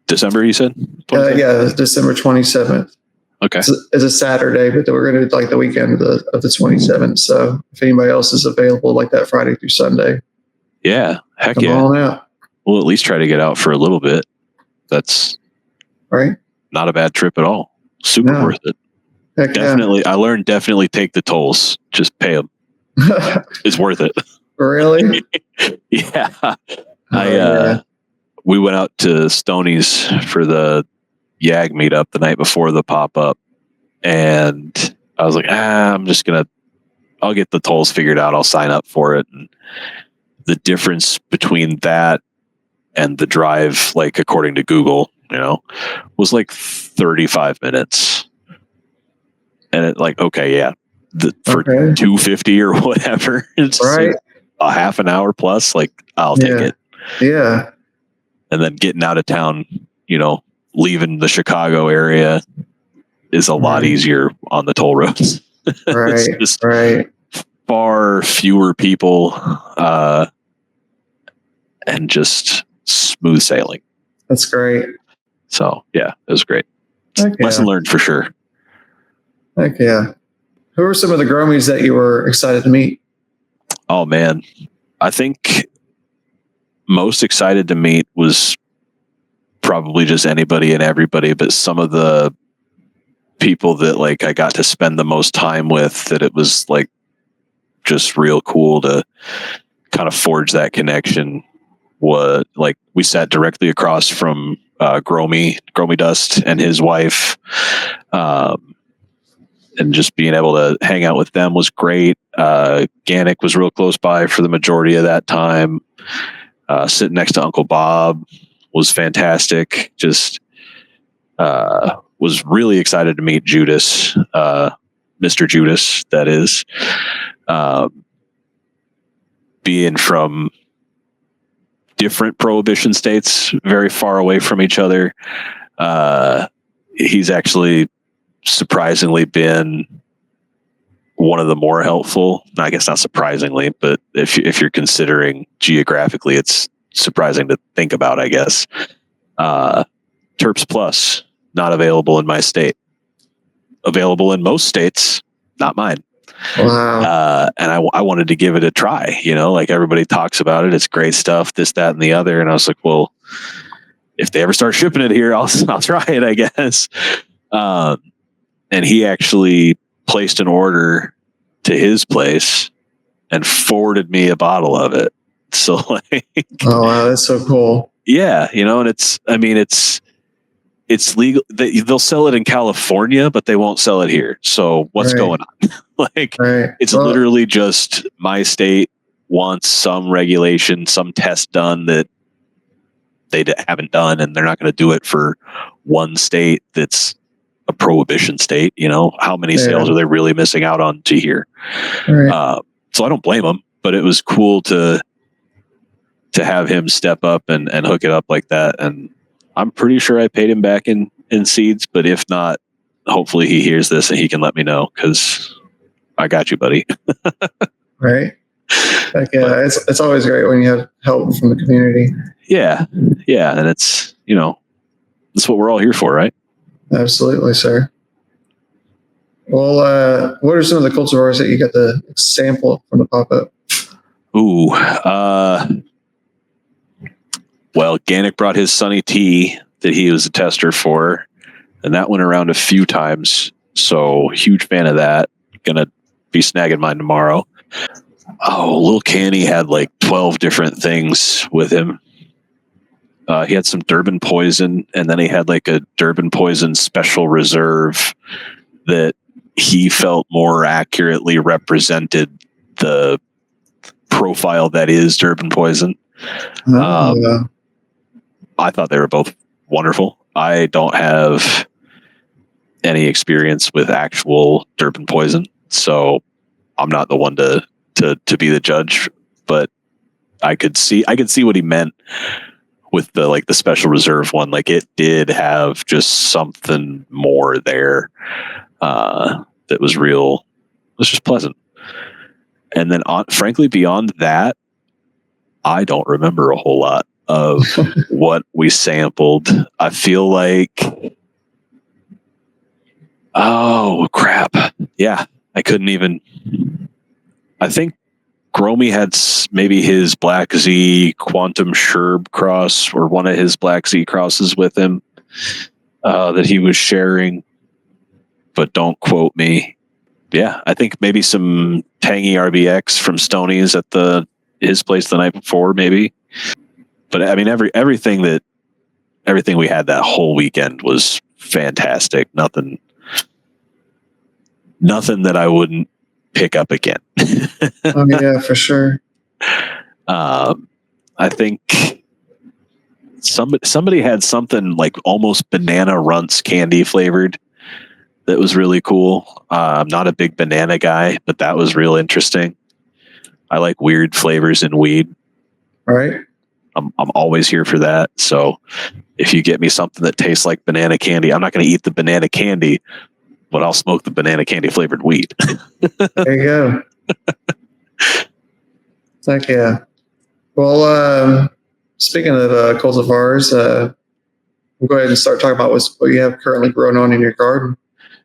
December, you said? Yeah, December 27th. Okay, it's a Saturday, but we're going to do like the weekend of the 27th. So if anybody else is available, like that Friday through Sunday, yeah, heck come on out. We'll at least try to get out for a little bit. That's right. Not a bad trip at all. Super worth it. Heck definitely. Yeah. I learned definitely take the tolls. Just pay them. It's worth it. Really? Yeah. We went out to Stoney's for the YAG meetup the night before the pop-up. And I was like, I'll get the tolls figured out. I'll sign up for it. And the difference between that and the drive, like according to Google, was like 35 minutes. And it like, okay, yeah. For $250 or whatever, it's right. Like a half an hour plus, like I'll take it. Yeah. And then getting out of town, leaving the Chicago area is a lot easier on the toll roads. Right. It's just far fewer people, and just smooth sailing. That's great. So yeah, it was great. Lesson learned for sure. Heck yeah. Who are some of the Gromies that you were excited to meet? Oh man, I think most excited to meet was probably just anybody and everybody, but some of the people that like I got to spend the most time with, that it was like just real cool to kind of forge that connection. Was like we sat directly across from Gromy Dust and his wife, and just being able to hang out with them was great. Gannick was real close by for the majority of that time. Sitting next to Uncle Bob was fantastic. Just was really excited to meet Judas, Mr. Judas, that is. Being from different prohibition states, very far away from each other. He's actually surprisingly been one of the more helpful. I guess not surprisingly, but if you're considering geographically, it's surprising to think about, I guess. Terps Plus, not available in my state. Available in most states, not mine. Wow. And I wanted to give it a try, like everybody talks about it. It's great stuff, this, that, and the other. And I was like, well, if they ever start shipping it here, I'll try it, I guess. And he actually placed an order to his place and forwarded me a bottle of it. So like, Oh wow, that's so cool. yeah, and it's legal. They'll sell it in California, but they won't sell it here. So what's going on? Like, it's literally just my state wants some regulation, some test done that they haven't done, and they're not going to do it for one state that's a prohibition state. How many sales are they really missing out on to here? So I don't blame them, but it was cool to have him step up and hook it up like that. And I'm pretty sure I paid him back in seeds, but if not, hopefully he hears this and he can let me know, because I got you, buddy. Right. Like, yeah, it's always great when you have help from the community. Yeah. And it's, that's what we're all here for, right? Absolutely, sir. Well, what are some of the cultivars that you got to sample from the pop-up? Ooh, well, Gannick brought his Sunny Tea that he was a tester for, and that went around a few times. So huge fan of that. Gonna be snagging mine tomorrow. Oh, Lil Canny had like 12 different things with him. He had some Durban Poison, and then he had like a Durban Poison Special Reserve that he felt more accurately represented the profile that is Durban Poison. I thought they were both wonderful. I don't have any experience with actual Durban Poison, so I'm not the one to be the judge, but I could see what he meant with the Special Reserve one. Like, it did have just something more there that was real. It was just pleasant. And then frankly, beyond that, I don't remember a whole lot of what we sampled. I feel like, oh crap. Yeah. I couldn't even, I think Gromy had maybe his Black Z Quantum Sherb cross, or one of his Black Z crosses with him that he was sharing, but don't quote me. Yeah. I think maybe some Tangy RBX from Stoney's at his place the night before, maybe. But I mean, everything we had that whole weekend was fantastic. Nothing that I wouldn't pick up again. Oh yeah, for sure. I think somebody had something like almost banana runts candy flavored that was really cool. I'm not a big banana guy, but that was real interesting. I like weird flavors in weed. All right. I'm always here for that. So if you get me something that tastes like banana candy, I'm not going to eat the banana candy, but I'll smoke the banana candy flavored weed. There you go. Heck yeah. Well, speaking of cultivars, we'll go ahead and start talking about what you have currently growing on in your garden.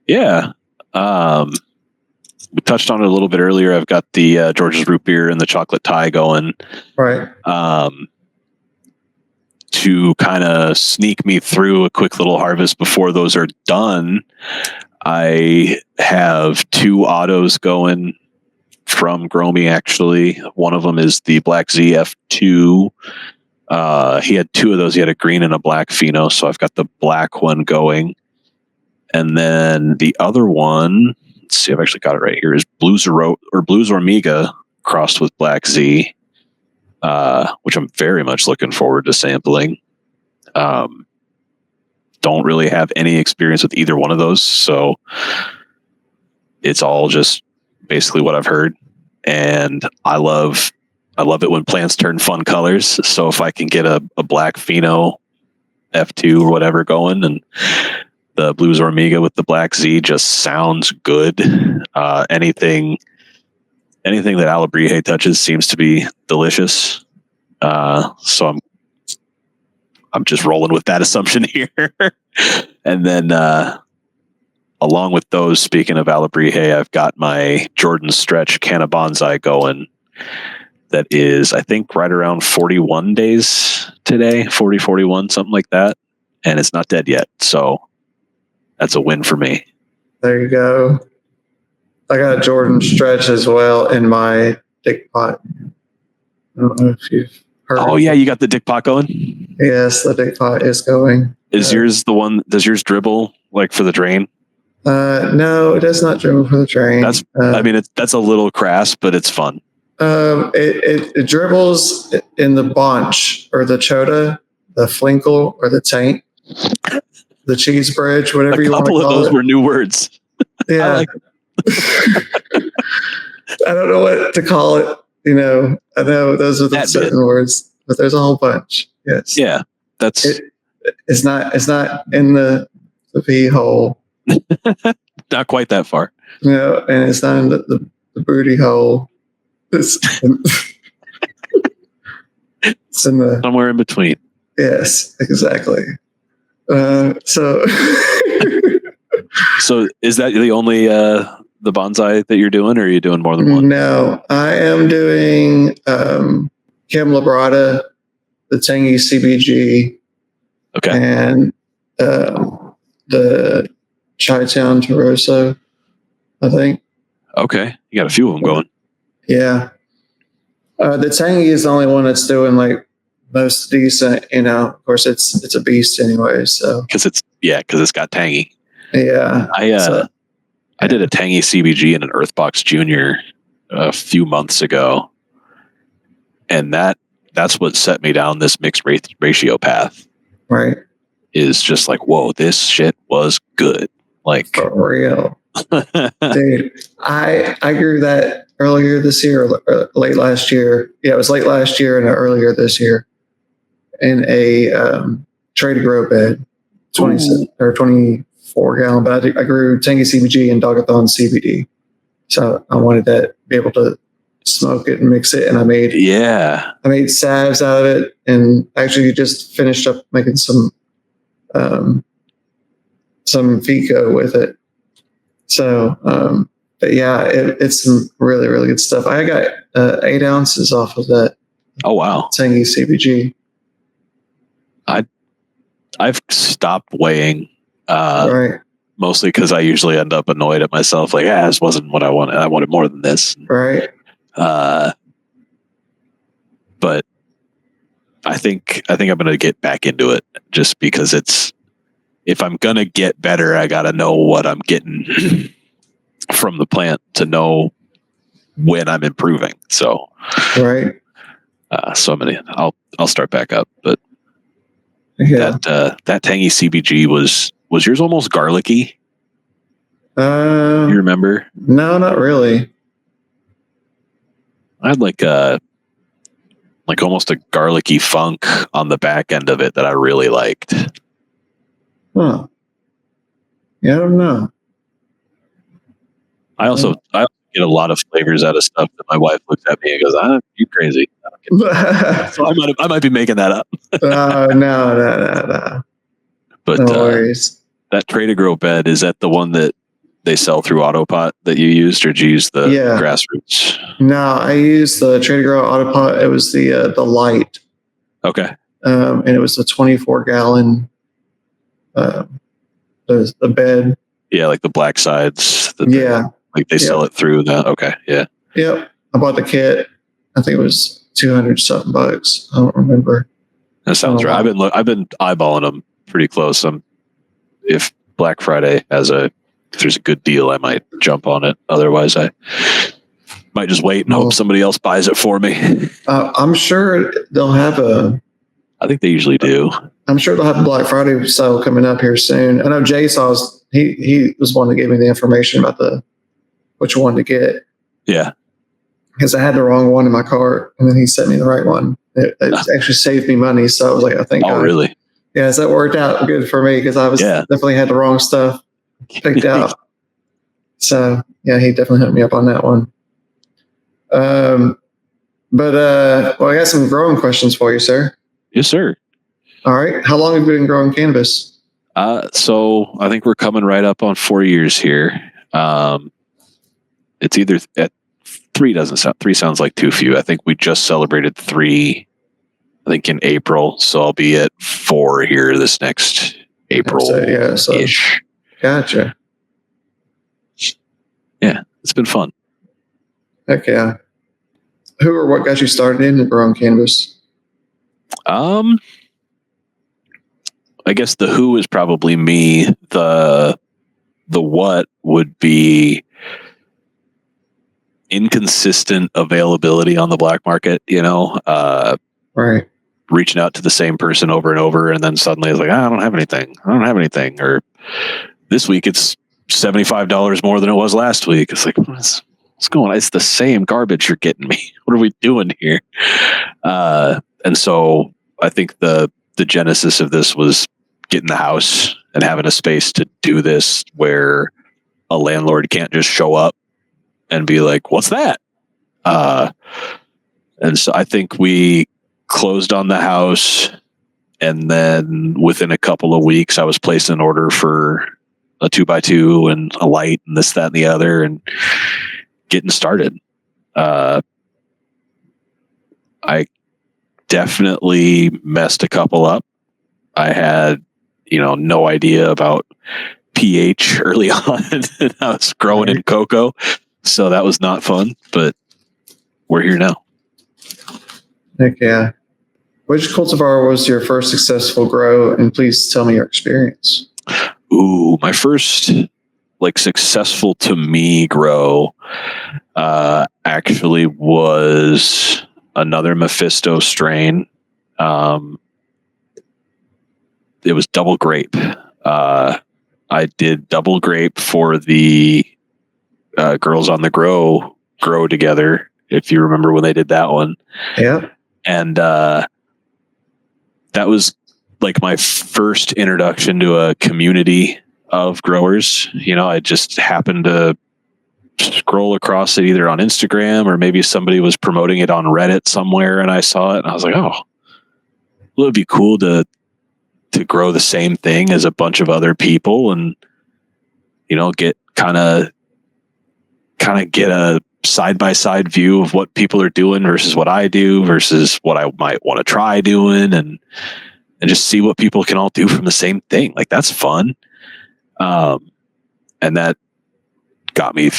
Yeah. We touched on it a little bit earlier. I've got the George's Root Beer and the Chocolate Thai going. Right. To kind of sneak me through a quick little harvest before those are done, I have 2 autos going from Gromy, actually. One of them is the Black Z F2. He had 2 of those. He had a green and a black pheno, so I've got the black one going. And then the other one, let's see, I've actually got it right here, is Blues Ormega crossed with Black Z, which I'm very much looking forward to sampling. Don't really have any experience with either one of those, so it's all just basically what I've heard. And I love it when plants turn fun colors. So if I can get a black pheno F2 or whatever going, and the Blues Ormega with the Black Z just sounds good. Anything that Alabrije touches seems to be delicious. So I'm just rolling with that assumption here. And then along with those, speaking of Alabrije, I've got my Jordan Stretch Canna Bonsai going. That is, I think, right around 41 days today, 40, 41, something like that. And it's not dead yet. So that's a win for me. There you go. I got a Jordan Stretch as well in my dick pot. I don't know if you've heard. Oh, yeah, you got the dick pot going? Yes, the dick pot is going. Is yours the one, does yours dribble like for the drain? No, it does not dribble for the drain. That's, that's a little crass, but it's fun. It dribbles in the bunch or the chota, the flinkle or the tank, the cheese bridge, whatever you want to call it. A couple of those were new words. Yeah. I don't know what to call it. I know those are the certain words, but there's a whole bunch. Yes. Yeah. It's not in the pee hole. Not quite that far. No, and it's not in the booty hole. It's in the somewhere in between. Yes, exactly. So is that the only the bonsai that you're doing, or are you doing more than one? No, I am doing Kim Labrada, the Tangy CBG, okay, and the Chi-Town Taroso, I think. Okay, you got a few of them going. Yeah. The Tangy is the only one that's doing like most decent. Of course, it's a beast anyway. So because it's got tangy. Yeah. I did a tangy CBG in an Earthbox Junior a few months ago, and that's what set me down this mixed ratio path. Right. Is just like, whoa, this shit was good. Like for real. Dude, I grew that earlier this year, or late last year. Yeah, it was late last year and earlier this year in a tray to grow bed, 20 or 24 gallon. But I grew Tangy CBG and Dogathon CBD, so I wanted to be able to smoke it and mix it. And I made salves out of it, and actually just finished up making some Fico with it. So, but yeah, it's some really, really good stuff. I got 8 ounces off of that. Oh, wow. Tangy CBG. I've stopped weighing, right. Mostly because I usually end up annoyed at myself. Like, this wasn't what I wanted. I wanted more than this. Right. But I think I'm going to get back into it just because if I'm going to get better, I got to know what I'm getting from the plant to know when I'm improving. So, right. So I'll start back up, but yeah, that tangy CBG was yours almost garlicky? You remember? No, not really. I had like almost a garlicky funk on the back end of it that I really liked. Huh. Yeah, I don't know. I get a lot of flavors out of stuff that my wife looks at me and goes, "You crazy?" So I might be making that up. No. But no worries. That tray to grow bed, is that the one that they sell through Autopot that you used, or did you use the grassroots? No, I used the tray to grow Autopot. It was the light. Okay. And it was the 24 gallon. The bed. Yeah, like the black sides. Like they sell it through that. Okay. Yeah. Yep. I bought the kit. I think it was $200 something bucks. I don't remember. That sounds right. I've been eyeballing them pretty close. If Black Friday if there's a good deal, I might jump on it. Otherwise, I might just wait and hope somebody else buys it for me. I'm sure they'll have I think they usually do. I'm sure they'll have a Black Friday sale coming up here soon. I know Jay he was one that gave me the information about which one to get. Yeah. Because I had the wrong one in my cart, and then he sent me the right one. It actually saved me money. So I was like, I think. Oh, really? Yeah, so that worked out good for me because I was definitely had the wrong stuff picked out. So yeah, he definitely hooked me up on that one. But I got some growing questions for you, sir. Yes, sir. All right. How long have you been growing cannabis? So I think we're coming right up on 4 years here. It's either at three sounds like too few. I think we just celebrated 3, I think in April. So I'll be at 4 here this next April. So gotcha. Yeah, it's been fun. Heck yeah. Who or what got you started in growing cannabis? I guess the who is probably me. The what would be inconsistent availability on the black market, Right. reaching out to the same person over and over, and then suddenly it's like, I don't have anything. Or this week it's $75 more than it was last week. It's like, what's going on? It's the same garbage you're getting me. What are we doing here? And so I think the genesis of this was getting the house and having a space to do this where a landlord can't just show up and be like, what's that? And so I think we closed on the house, and then within a couple of weeks I was placing an order for a 2x2 and a light and this, that, and the other, and getting started. I definitely messed a couple up. I had, no idea about pH early on. And I was growing in cocoa, so that was not fun, but we're here now. Heck yeah. Which cultivar was your first successful grow? And please tell me your experience. Ooh, my first successful to me grow actually was another Mephisto strain. It was double grape. I did double grape for the Girls on the Grow together, if you remember when they did that one. Yeah. And that was like my first introduction to a community of growers. I just happened to scroll across it either on Instagram or maybe somebody was promoting it on Reddit somewhere, and I saw it and I was like, oh, well, it'd be cool to grow the same thing as a bunch of other people and, get kind of get a side-by-side view of what people are doing versus what I do versus what I might want to try doing, and just see what people can all do from the same thing. Like, that's fun. And that got me,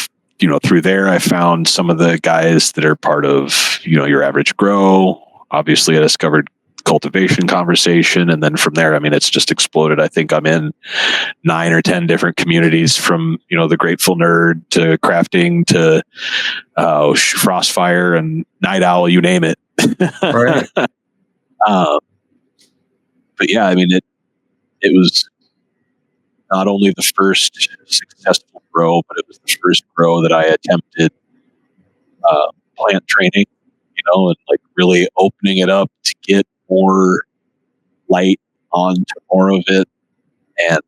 through there. I found some of the guys that are part of, Your Average Grow. Obviously, I discovered cultivation conversation, and then from there, it's just exploded. I think I'm in 9 or 10 different communities, from the Grateful Nerd to crafting to Frostfire and Night Owl, you name it. Right. But yeah, it was not only the first successful grow, but it was the first grow that I attempted plant training, and really opening it up to get more light onto more of it. And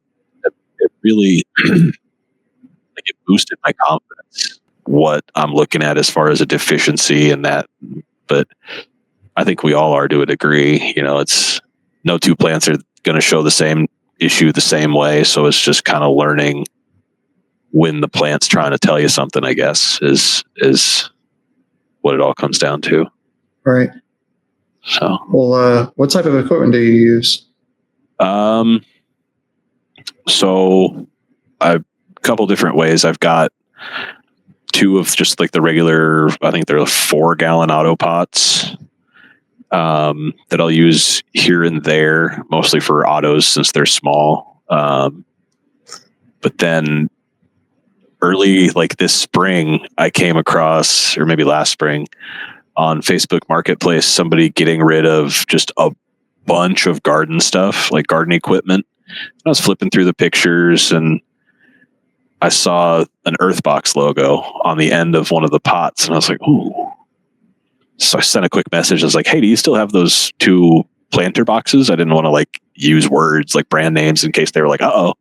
it really it boosted my confidence, what I'm looking at as far as a deficiency in that. But I think we all are to a degree. It's no two plants are going to show the same issue the same way. So it's just kind of learning when the plant's trying to tell you something, I guess, is what it all comes down to. Right. So, well, what type of equipment do you use? So a couple different ways. I've got 2 of just the regular, I think they're 4-gallon auto pots that I'll use here and there, mostly for autos since they're small. But then early, this spring, I came across, or maybe last spring, on Facebook Marketplace, somebody getting rid of just a bunch of garden stuff, like garden equipment. I was flipping through the pictures and I saw an Earthbox logo on the end of one of the pots, and I was like, ooh. So I sent a quick message. I was like, hey, do you still have those 2 planter boxes? I didn't want to use words like brand names in case they were like, uh-oh.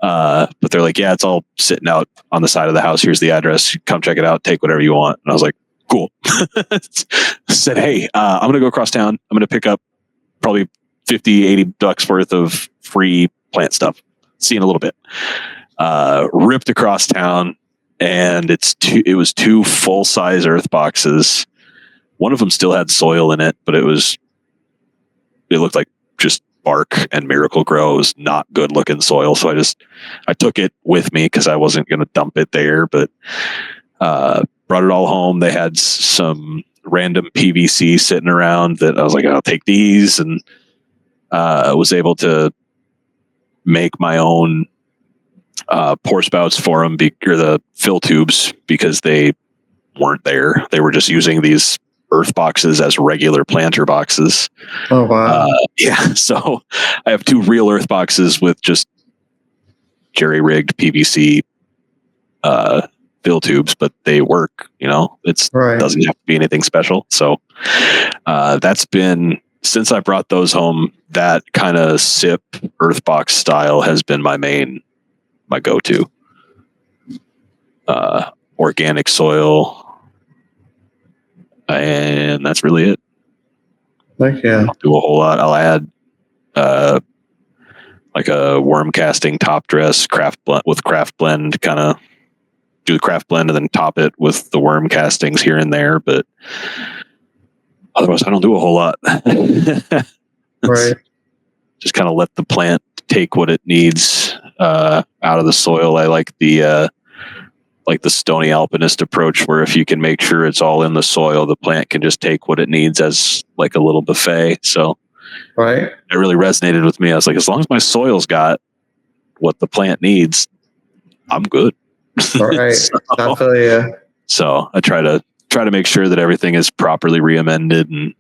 But they're like, yeah, it's all sitting out on the side of the house. Here's the address. Come check it out. Take whatever you want. And I was like, cool. Said, hey, I'm going to go across town. I'm going to pick up probably $50-$80 worth of free plant stuff. Seen a little bit. Ripped across town, and it was 2 full-size earth boxes. One of them still had soil in it, but it looked like just bark and Miracle Grow. It was not good looking soil. So I took it with me because I wasn't going to dump it there, but brought it all home. They had some random PVC sitting around that I was like, I'll take these, and was able to make my own pour spouts for them, or the fill tubes, because they weren't there. They were just using these earth boxes as regular planter boxes. Oh, wow. Yeah. So I have 2 real earth boxes with just jerry rigged PVC fill tubes, but they work, it doesn't have to be anything special. So that's been, since I brought those home, that kind of SIP earth box style has been my go-to. Organic soil, and that's really it. Like, yeah. I'll do a whole lot. I'll add like a worm casting top dress craft blend, kind of do the craft blend and then top it with the worm castings here and there. But otherwise, I don't do a whole lot. Right. Just kind of let the plant take what it needs out of the soil. I like the stony alpinist approach, where if you can make sure it's all in the soil, the plant can just take what it needs as like a little buffet. So right. It really resonated with me. I was like, as long as my soil's got what the plant needs, I'm good. Right. I feel you. So I try to make sure that everything is properly re-amended, and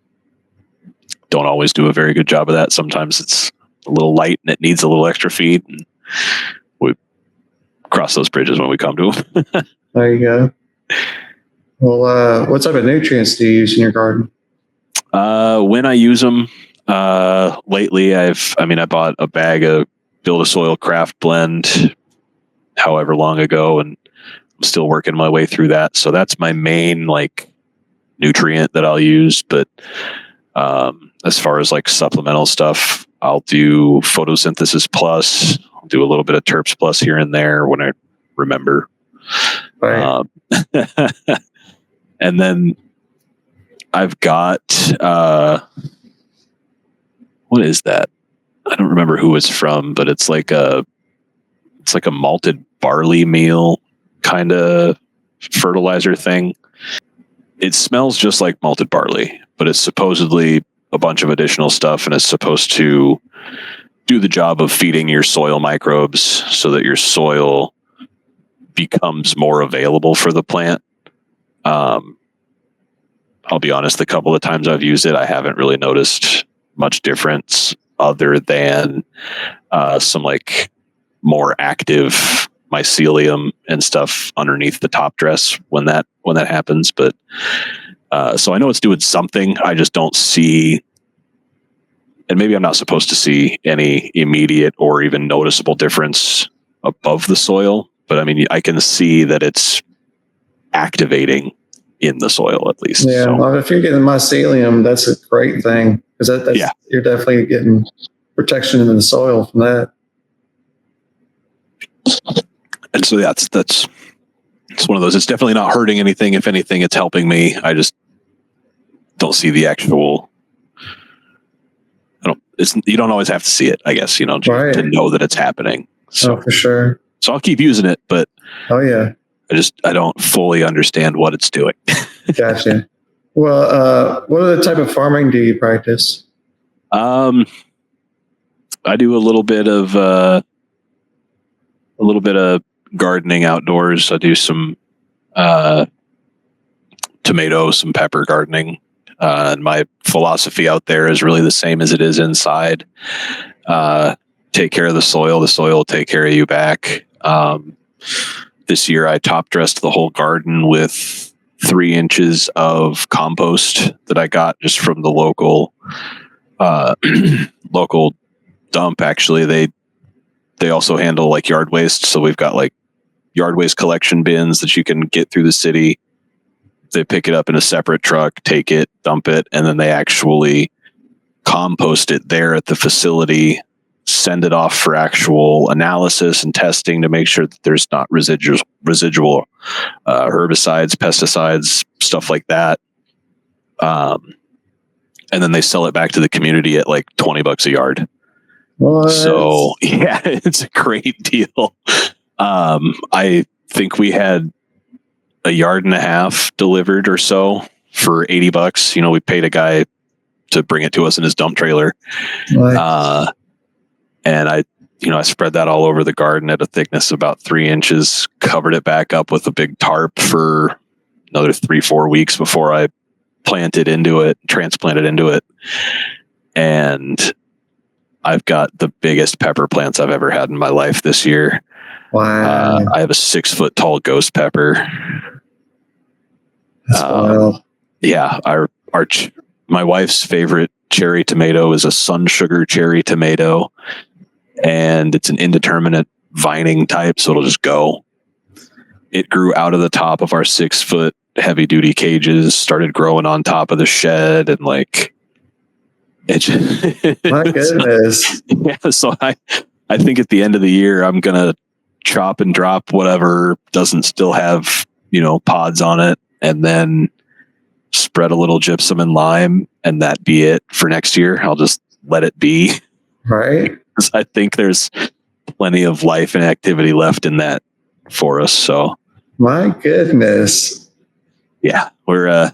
don't always do a very good job of that. Sometimes it's a little light and it needs a little extra feed, and we cross those bridges when we come to them. There you go. Well, what type of nutrients do you use in your garden? When I use them, lately I bought a bag of Build a Soil Craft Blend however long ago, and I'm still working my way through that. So that's my main nutrient that I'll use. But as far as supplemental stuff, I'll do Photosynthesis Plus. I'll do a little bit of Terps Plus here and there when I remember. Right. And then I've got what is that? I don't remember who it's from, but it's like a malted barley meal kind of fertilizer thing. It smells just like malted barley, but it's supposedly a bunch of additional stuff, and it's supposed to do the job of feeding your soil microbes so that your soil becomes more available for the plant. I'll be honest, the couple of times I've used it, I haven't really noticed much difference other than some more active mycelium and stuff underneath the top dress when that happens. But so I know it's doing something. I just don't see, and maybe I'm not supposed to see any immediate or even noticeable difference above the soil. But I can see that it's activating in the soil at least. Yeah. So, Well, if you're getting mycelium, that's a great thing, because you're definitely getting protection in the soil from that. And so that's it's one of those. It's definitely not hurting anything. If anything, it's helping me. I just don't see the actual. You don't always have to see it, I guess. To know that it's happening. So for sure. So I'll keep using it, but oh yeah, I don't fully understand what it's doing. Gotcha. Well, what other type of farming do you practice? I do a little bit of gardening outdoors. I do some tomato, some pepper gardening. And my philosophy out there is really the same as it is inside. Take care of the soil will take care of you back. This year I top dressed the whole garden with 3 inches of compost that I got just from the local dump. Actually, they also handle yard waste. So we've got yard waste collection bins that you can get through the city. They pick it up in a separate truck, take it, dump it, and then they actually compost it there at the facility send it off for actual analysis and testing to make sure that there's not residual herbicides, pesticides, stuff like that. And then they sell it back to the community at like $20 a yard. What? So yeah, it's a great deal. I think we had a yard and a half delivered or so for $80. You know, we paid a guy to bring it to us in his dump trailer. Nice. And I spread that all over the garden at a thickness of about 3 inches, covered it back up with a big tarp for another 3-4 weeks before I transplanted into it. And I've got the biggest pepper plants I've ever had in my life this year. Wow. I have a 6-foot tall ghost pepper. That's wild. Yeah. My wife's favorite cherry tomato is a sun sugar cherry tomato, and it's an indeterminate vining type, so it'll just go. It grew out of the top of our 6-foot heavy duty cages, started growing on top of the shed, and like it just, My goodness. yeah. So I think at the end of the year, I'm gonna chop and drop whatever doesn't still have, pods on it, and then spread a little gypsum and lime, and that be it for next year. I'll just let it be. Right. Because I think there's plenty of life and activity left in that for us. So My goodness. yeah, we're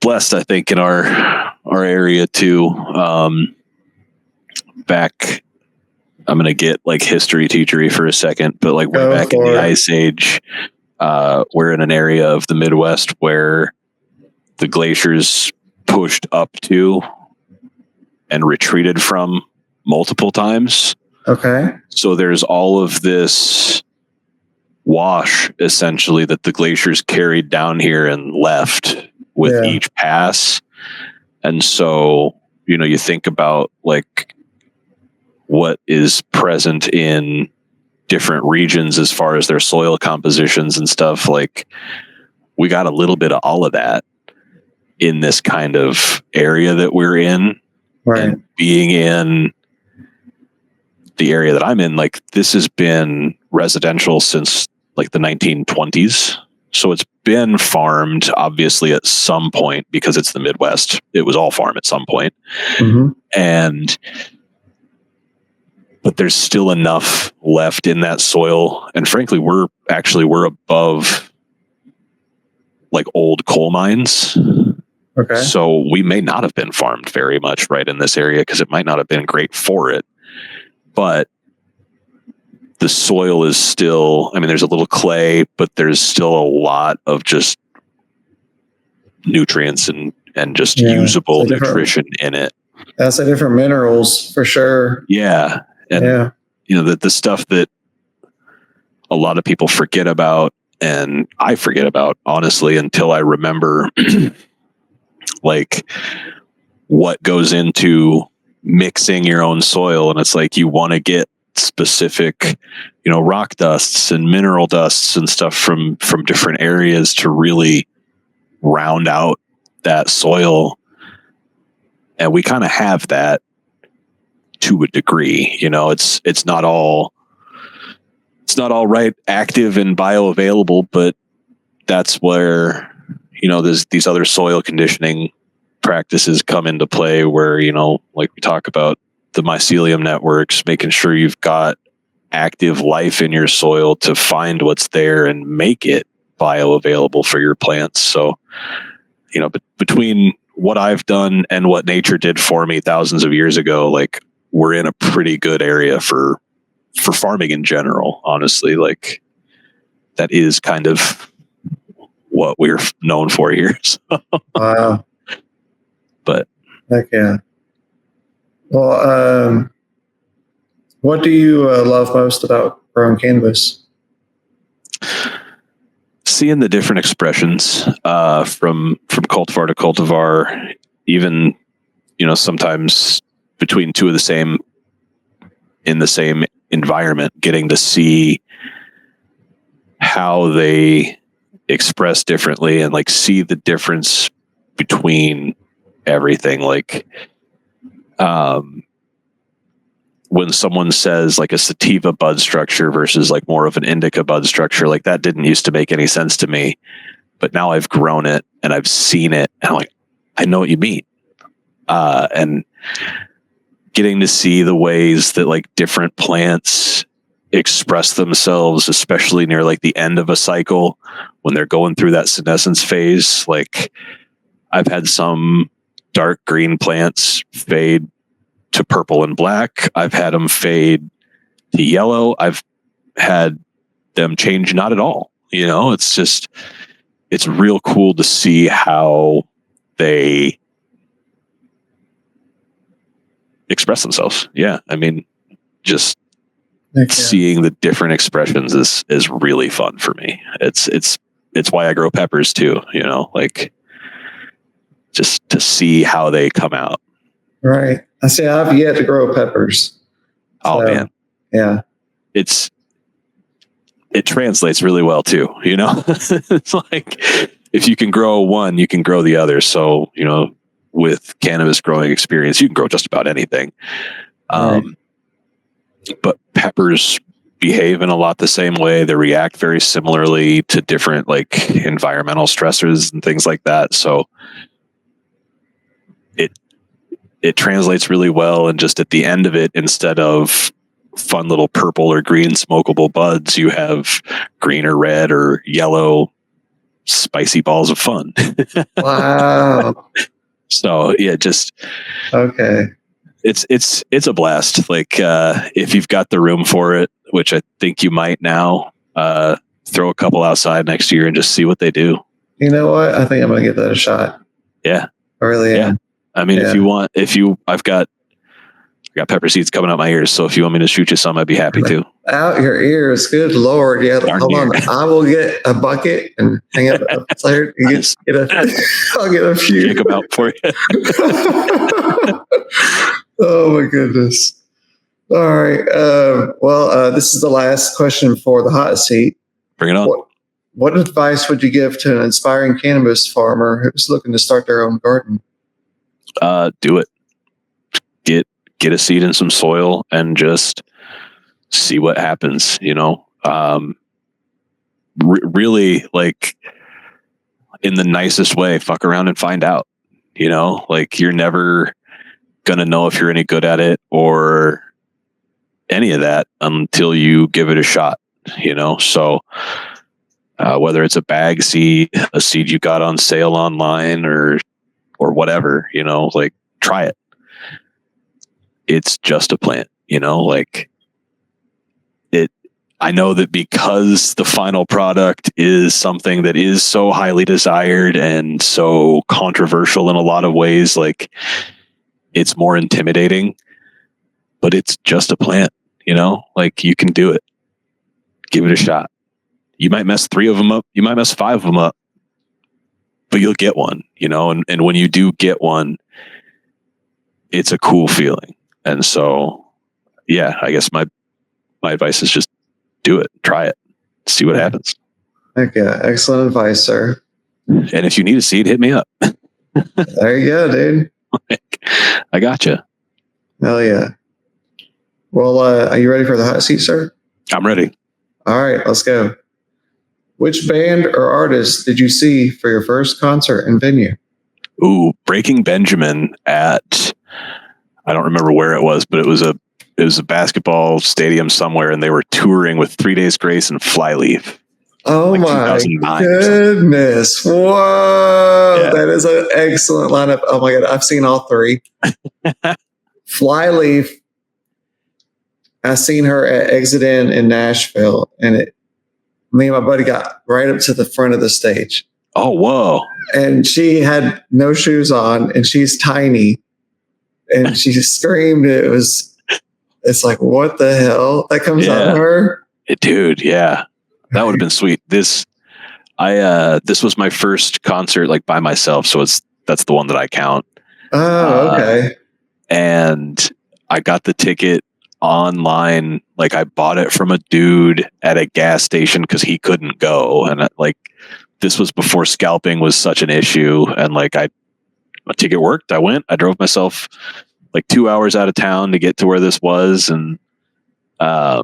blessed, I think, in our area too. Back, I'm gonna get like history teachery for a second, but like way back in the Ice Age, we're in an area of the Midwest where the glaciers pushed up to and retreated from multiple times. Okay. So there's all of this wash essentially that the glaciers carried down here and left with each pass. And so, you think about like what is present in different regions as far as their soil compositions and stuff. Like we got a little bit of all of that in this kind of area that we're in. Right. And being in the area that I'm in, like this has been residential since like the 1920s. So it's been farmed obviously at some point because it's the Midwest. It was all farm at some point. Mm-hmm. But there's still enough left in that soil. And frankly, we're above like old coal mines. Okay. So we may not have been farmed very much right in this area because it might not have been great for it. But the soil is still, there's a little clay, but there's still a lot of just nutrients and just usable nutrition in it. That's the different minerals for sure. Yeah. And, the stuff that a lot of people forget about, and I forget about, honestly, until I remember like what goes into mixing your own soil. And it's like you want to get specific, rock dusts and mineral dusts and stuff from different areas to really round out that soil. And we kind of have that to a degree. It's not all right active and bioavailable, but that's where there's these other soil conditioning practices come into play where, like we talk about the mycelium networks, making sure you've got active life in your soil to find what's there and make it bioavailable for your plants. So, but between what I've done and what nature did for me thousands of years ago, like we're in a pretty good area for farming in general, honestly. Like that is kind of what we're known for here. So. Wow. But heck yeah. Well, what do you love most about growing cannabis? Seeing the different expressions from cultivar to cultivar, even sometimes between two of the same in the same environment, getting to see how they express differently and like see the difference between everything. Like when someone says like a sativa bud structure versus like more of an indica bud structure, like that didn't used to make any sense to me, but now I've grown it and I've seen it and I'm like, I know what you mean. And getting to see the ways that like different plants express themselves, especially near like the end of a cycle when they're going through that senescence phase. Like I've had some dark green plants fade to purple and black. I've had them fade to yellow. I've had them change not at all. You know, it's real cool to see how they express themselves. Yeah. I mean, just seeing the different expressions is really fun for me. It's why I grow peppers too, you know, like just to see how they come out. Right. I say I've yet to grow peppers. Oh man. Yeah. It translates really well too, you know. It's like if you can grow one, you can grow the other. So, you know, with cannabis growing experience, you can grow just about anything. Right. But peppers behave in a lot the same way. They react very similarly to different like environmental stressors and things like that. So it translates really well. And just at the end of it, instead of fun little purple or green smokable buds, you have green or red or yellow spicy balls of fun. Wow. So yeah, just okay. It's a blast. Like if you've got the room for it, which I think you might now, throw a couple outside next year and just see what they do. You know what? I think I'm gonna give that a shot. Yeah. I really am. I mean, I've got pepper seeds coming out my ears. So if you want me to shoot you some, I'd be happy to. Out your ears, good Lord! Yeah, hold on. I will get a bucket and hang it upstairs. I'll get a few. Check them out for you. Oh my goodness! All right. This is the last question for the hot seat. Bring it on. What advice would you give to an inspiring cannabis farmer who's looking to start their own garden? Do it. Get a seed in some soil and just see what happens, you know. Really, like, in the nicest way, fuck around and find out, you know. Like, you're never gonna know if you're any good at it or any of that until you give it a shot, you know. So whether it's a bag seed, a seed you got on sale online, or whatever, you know, like, try it. It's just a plant, you know. Like, I know that because the final product is something that is so highly desired and so controversial in a lot of ways, like, it's more intimidating, but it's just a plant, you know. Like, you can do it. Give it a shot. You might mess 3 of them up. You might mess 5 of them up, but you'll get one, you know. And when you do get one, it's a cool feeling. And so, yeah, I guess my advice is just do it, try it, see what happens. Heck yeah. Excellent advice, sir. And if you need a seed, hit me up. There you go, dude. I gotcha. Hell yeah. Well, are you ready for the hot seat, sir? I'm ready. All right, let's go. Which band or artist did you see for your first concert and venue? Ooh, Breaking Benjamin at, I don't remember where it was, but it was a basketball stadium somewhere, and they were touring with 3 Days Grace and Flyleaf. Oh, like my goodness. Whoa. Yeah. That is an excellent lineup. Oh my God. I've seen all 3. Flyleaf, I seen her at Exit in Nashville, and me and my buddy got right up to the front of the stage. Oh, whoa. And she had no shoes on, and she's tiny, and she screamed. It's like, what the hell? That comes out of her? Dude, yeah. That would have been sweet. This was my first concert, like, by myself, so that's the one that I count. Oh, okay. And I got the ticket online. Like, I bought it from a dude at a gas station because he couldn't go, and this was before scalping was such an issue. And like, my ticket worked. I went. I drove myself like 2 hours out of town to get to where this was. And yeah,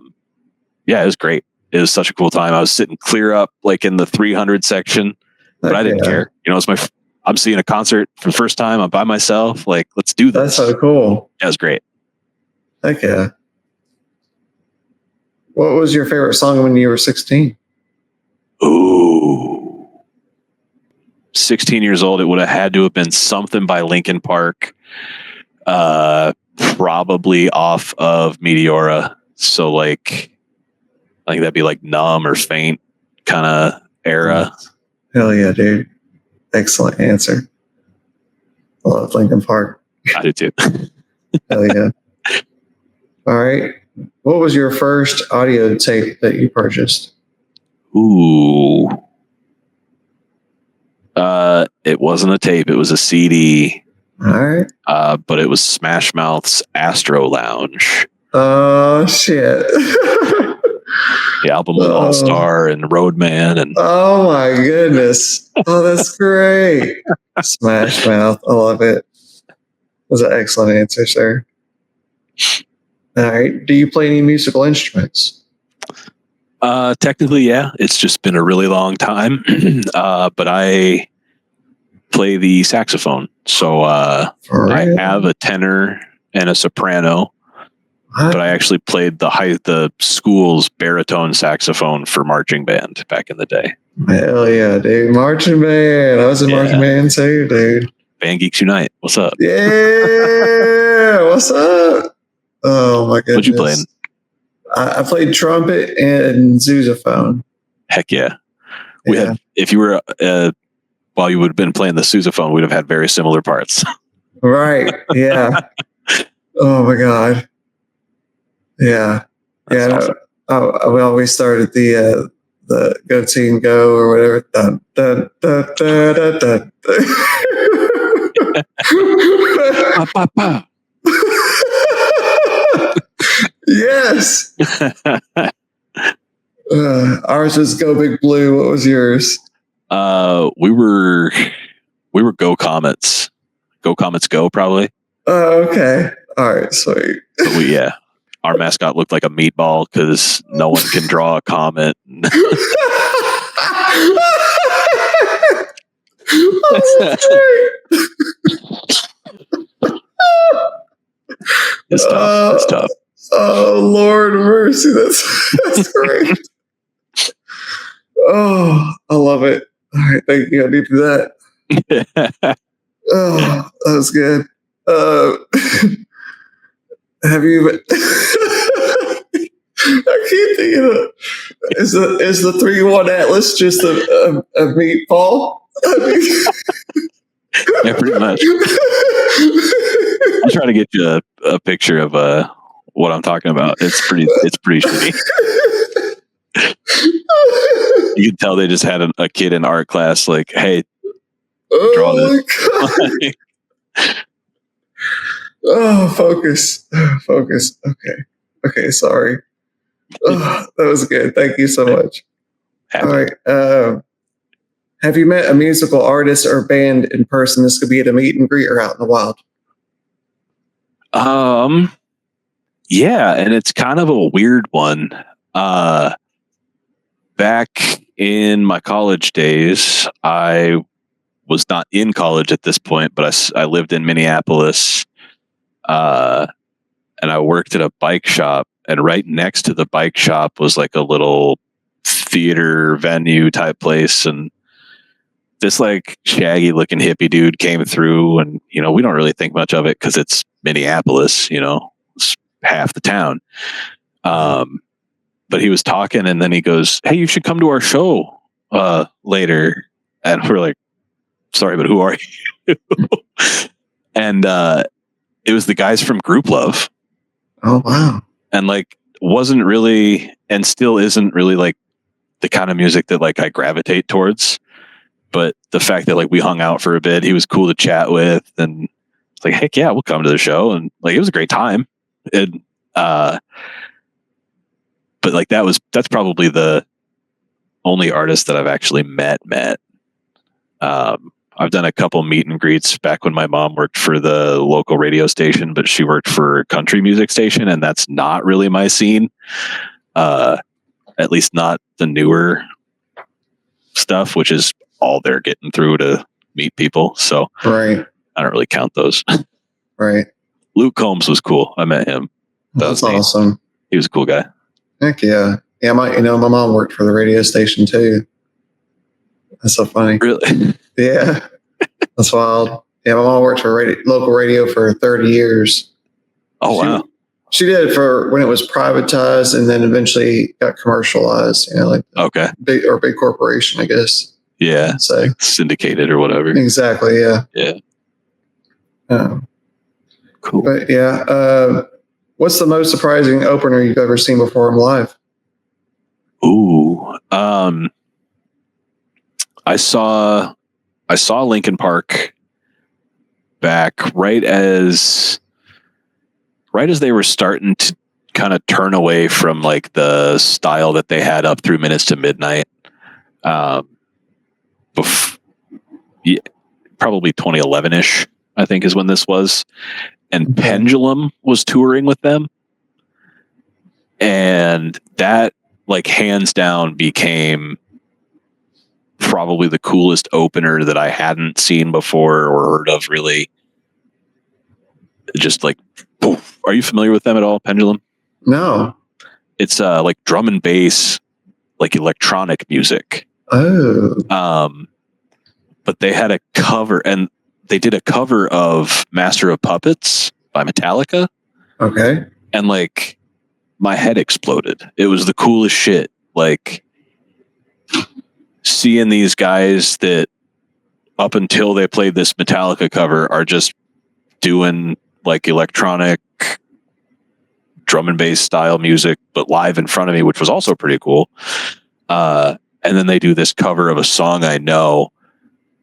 it was great. It was such a cool time. I was sitting clear up like in the 300 section, but I didn't care. You know, I'm seeing a concert for the first time. I'm by myself. Like, let's do this. That's so cool. That was great. Heck yeah. What was your favorite song when you were 16? Ooh. 16 years old, it would have had to have been something by Linkin Park. Probably off of Meteora. So like, I think that'd be like Numb or Faint kind of era. Hell yeah, dude. Excellent answer. I love Linkin Park. I do too. Hell yeah. All right. What was your first audio tape that you purchased? Ooh. It wasn't a tape. It was a CD. All right. But it was Smash Mouth's Astro Lounge. Oh, shit. The album with All Star and Roadman. And oh, my goodness. Oh, that's great. Smash Mouth. I love it. That was an excellent answer, sir. All right. Do you play any musical instruments? Technically, yeah. It's just been a really long time. But I play the saxophone. So I have a tenor and a soprano. But I actually played the school's baritone saxophone for marching band back in the day. Hell yeah, dude. Marching band. I was in marching band too, dude. Band Geeks Unite. What's up? Yeah. What's up? Oh, my goodness. What'd you play? I played trumpet and sousaphone. Heck yeah. We had, if you were, while you would have been playing the sousaphone, we'd have had very similar parts. Right. Yeah. Oh, my God. Yeah. That's awesome. We always started the Go Team Go or whatever. Dun, dun, dun, dun, dun, dun. Yes. Ours was Go Big Blue. What was yours? We were Go Comets. Go Comets Go, probably. Oh, okay. All right, sweet. But our mascot looked like a meatball because no one can draw a comet. It's tough. It's tough. Oh, Lord mercy. That's great. Oh, I love it. All right, thank you. I need that. Oh, that was good. Have you? I keep thinking of is the 3-1 Atlas just a meatball? Yeah, pretty much. I'll try to get you a picture of what I'm talking about. It's pretty shitty. You can tell they just had a kid in art class like, hey, draw this. Oh, focus. Okay, sorry. Oh, that was good. Thank you so much. Happy. All right. Have you met a musical artist or band in person? This could be at a meet and greet or out in the wild. Yeah, and it's kind of a weird one. Back in my college days, I was not in college at this point, but I lived in Minneapolis, and I worked at a bike shop, and right next to the bike shop was like a little theater venue type place, and this like shaggy looking hippie dude came through, and we don't really think much of it because it's Minneapolis, it's half the town. But he was talking, and then he goes, "Hey, you should come to our show later." And we're like, "Sorry, but who are you?" And it was the guys from Group Love. Oh, wow. And like wasn't really, and still isn't really like the kind of music that like I gravitate towards. But the fact that like we hung out for a bit, he was cool to chat with, and it's like, heck yeah, we'll come to the show. And like, it was a great time. And, but like that's probably the only artist that I've actually met. I've done a couple meet and greets back when my mom worked for the local radio station, but she worked for a country music station, and that's not really my scene. At least not the newer stuff, which is all they're getting through to meet people. So Right. I don't really count those. Right. Luke Combs was cool. I met him. That's awesome. He was a cool guy. Heck yeah. Yeah, my mom worked for the radio station too. That's so funny. Really? Yeah. That's wild. Yeah, my mom worked for local radio for 30 years. Oh, wow. She did for when it was privatized and then eventually got commercialized, like okay. big corporation, I guess. Yeah. So like syndicated or whatever. Exactly. Yeah. Yeah. Cool. But yeah, what's the most surprising opener you've ever seen perform live? Ooh. I saw Linkin Park back right as they were starting to kind of turn away from like the style that they had up through Minutes to Midnight. Probably 2011-ish, I think, is when this was. And Pendulum was touring with them. And that, like, hands down became probably the coolest opener that I hadn't seen before or heard of, really. Just like, poof. Are you familiar with them at all, Pendulum? No. It's like drum and bass, like electronic music. Oh. But they had a cover, and they did a cover of Master of Puppets by Metallica. Okay. And like, my head exploded. It was the coolest shit. Like, seeing these guys that up until they played this Metallica cover are just doing like electronic drum and bass style music, but live in front of me, which was also pretty cool. And then they do this cover of a song I know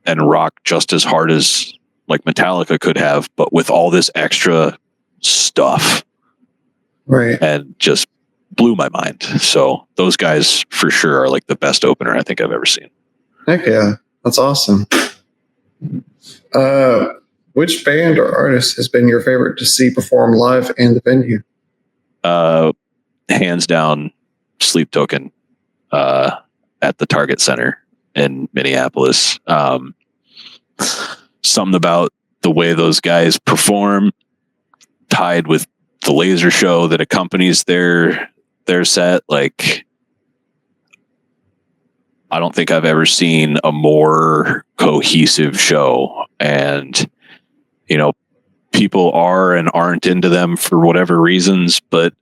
and rock just as hard as like Metallica could have, but with all this extra stuff. Right. And just blew my mind. So those guys for sure are like the best opener I think I've ever seen. Heck yeah. That's awesome. Which band or artist has been your favorite to see perform live and the venue? Hands down, Sleep Token at the Target Center in Minneapolis. Something about the way those guys perform, tied with the laser show that accompanies their set. Like, I don't think I've ever seen a more cohesive show. And, people are and aren't into them for whatever reasons, but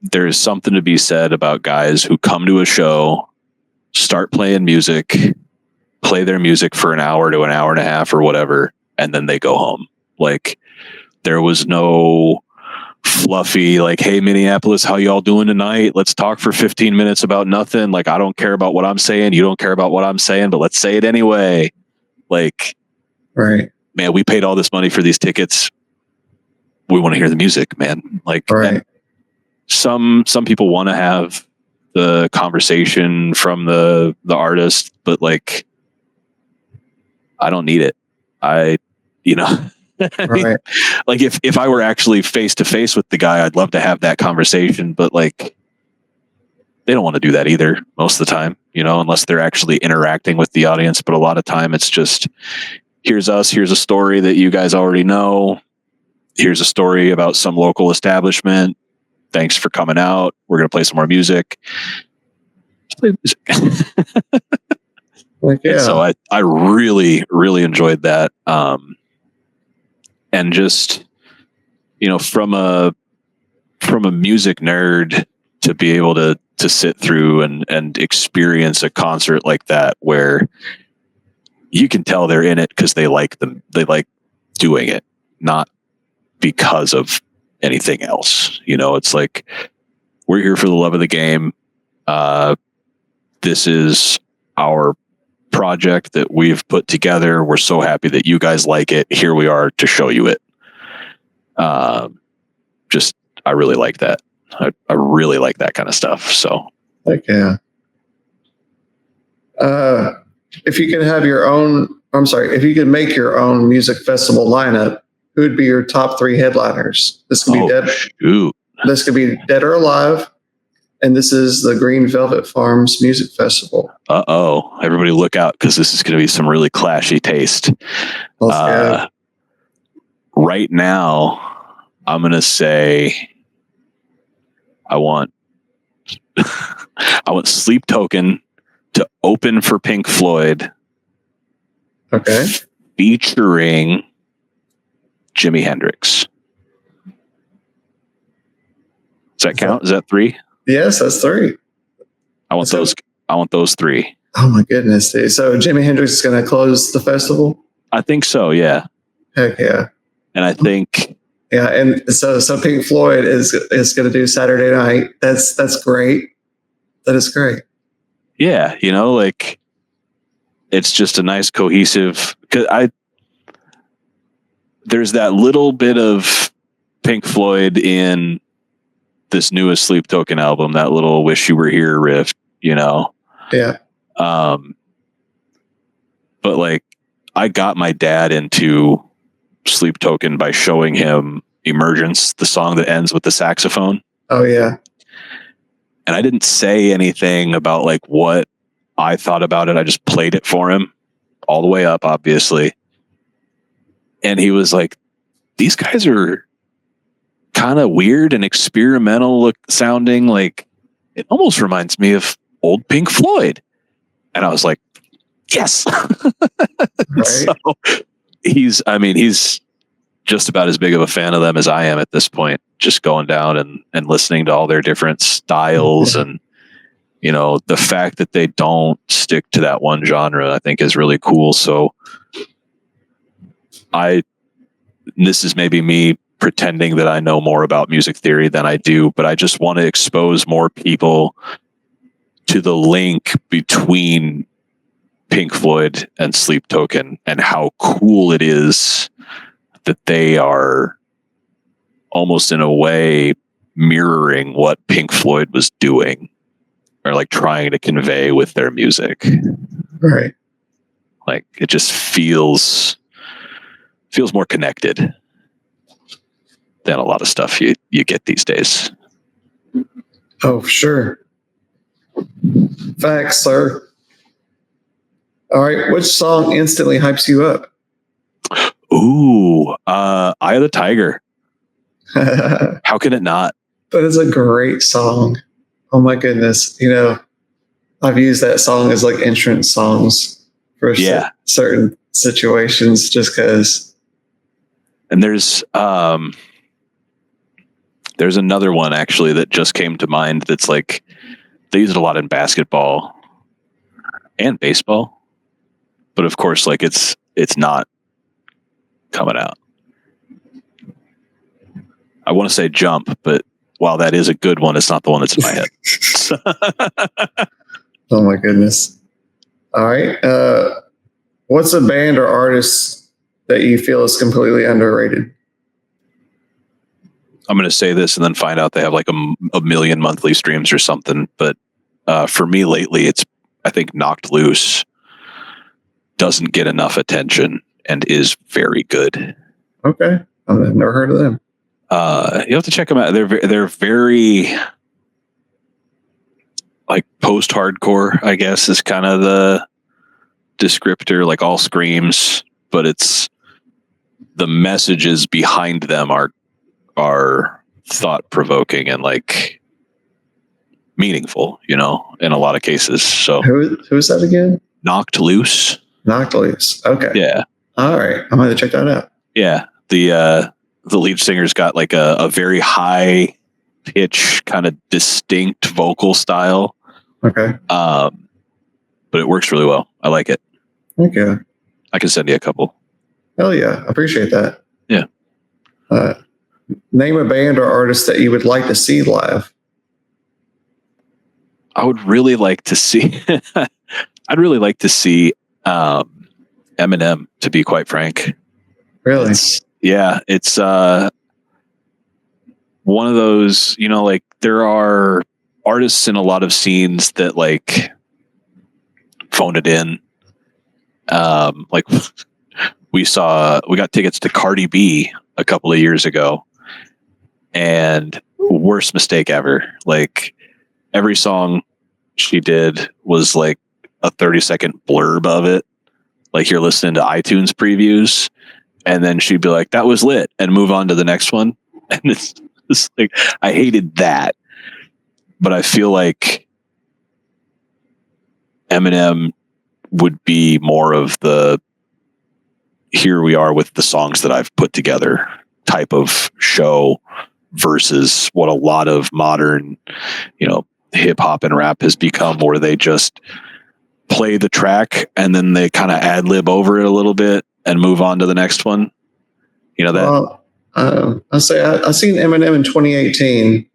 there's something to be said about guys who come to a show, start playing music, play their music for an hour to an hour and a half or whatever, and then they go home. Like, there was no fluffy, like, hey, Minneapolis, how y'all doing tonight? Let's talk for 15 minutes about nothing. Like, I don't care about what I'm saying. You don't care about what I'm saying, but let's say it anyway. Like, right. Man, we paid all this money for these tickets. We want to hear the music, man. Like, right. Some people want to have the conversation from the artist, but like, I don't need it. I mean, Right. like if I were actually face to face with the guy, I'd love to have that conversation, but like, they don't want to do that either most of the time, unless they're actually interacting with the audience. But a lot of time it's just, here's us, here's a story that you guys already know. Here's a story about some local establishment. Thanks for coming out. We're going to play some more music. Let's play music. Like, yeah. And so I really, really enjoyed that. And just, from a music nerd, to be able to sit through and experience a concert like that, where you can tell they're in it because they like doing it, not because of anything else. It's like, we're here for the love of the game. This is our project that we've put together. We're so happy that you guys like it. Here we are to show you it. I really like that. I really like that kind of stuff. So, like, yeah. If you could have your own I'm sorry, if you could make your own music festival lineup, who would be your top 3 headliners? This could be dead. Shoot. This could be dead or alive, and this is the Green Velvet Farms Music Festival. Everybody look out, because this is going to be some really clashy taste. Let's go. Right now, I'm going to say I want Sleep Token to open for Pink Floyd, Okay. featuring Jimi Hendrix. Does that count? Is that 3? Yes, that's 3. I want those 3. Oh my goodness, dude. So Jimi Hendrix is going to close the festival? I think so, yeah. Heck yeah. And I think Yeah, and so Pink Floyd is going to do Saturday night. That's great. That is great. yeah, like it's just a nice cohesive, cuz there's that little bit of Pink Floyd in this newest Sleep Token album, that little Wish You Were Here riff, Yeah. But like, I got my dad into Sleep Token by showing him Emergence, the song that ends with the saxophone. Oh yeah. And I didn't say anything about like what I thought about it. I just played it for him all the way up, obviously. And he was like, these guys are kind of weird and experimental sounding. Like, it almost reminds me of old Pink Floyd. And I was like, yes. Right. So he's just about as big of a fan of them as I am at this point, just going down and listening to all their different styles. And, the fact that they don't stick to that one genre, I think is really cool. So this is maybe me pretending that I know more about music theory than I do, but I just want to expose more people to the link between Pink Floyd and Sleep Token, and how cool it is that they are almost in a way mirroring what Pink Floyd was doing, or like trying to convey with their music. Right. Like, it just feels more connected than a lot of stuff you get these days. Oh, sure. Facts, sir. All right. Which song instantly hypes you up? Ooh, Eye of the Tiger. That How can it not? is a great song. Oh my goodness. I've used that song as like entrance songs for certain situations just because. And there's another one actually that just came to mind that's like, they use it a lot in basketball and baseball, but of course, like it's not coming out. I want to say Jump, but while that is a good one, it's not the one that's in my head. Oh my goodness. All right. What's a band or artist that you feel is completely underrated? I'm going to say this and then find out they have like a million monthly streams or something. But for me lately, it's, I think, Knocked Loose doesn't get enough attention and is very good. Okay. I've never heard of them. You have to check them out. They're very like post-hardcore, I guess, is kind of the descriptor, like all screams, but it's the messages behind them are thought-provoking and like meaningful, in a lot of cases. So Who is that again? Knocked Loose. Knocked Loose. Okay. Yeah. All right. I'm going to check that out. Yeah. The lead singer's got like a very high pitch, kind of distinct vocal style. Okay. But it works really well. I like it. Okay. I can send you a couple. Hell yeah. I appreciate that. Yeah. Name a band or artist that you would like to see live. I would really like to see Eminem, to be quite frank. Really? It's one of those, like there are artists in a lot of scenes that like phone it in Like we got tickets to Cardi B a couple of years ago, and worst mistake ever. Like every song she did was like a 30-second blurb of it. Like you're listening to iTunes previews, and then she'd be like, "That was lit," and move on to the next one. And it's like, I hated that. But I feel like Eminem would be more of the here we are with the songs that I've put together type of show versus what a lot of modern, hip hop and rap has become, where they just play the track and then they kind of ad lib over it a little bit and move on to the next one. That. Well, I seen Eminem in 2018,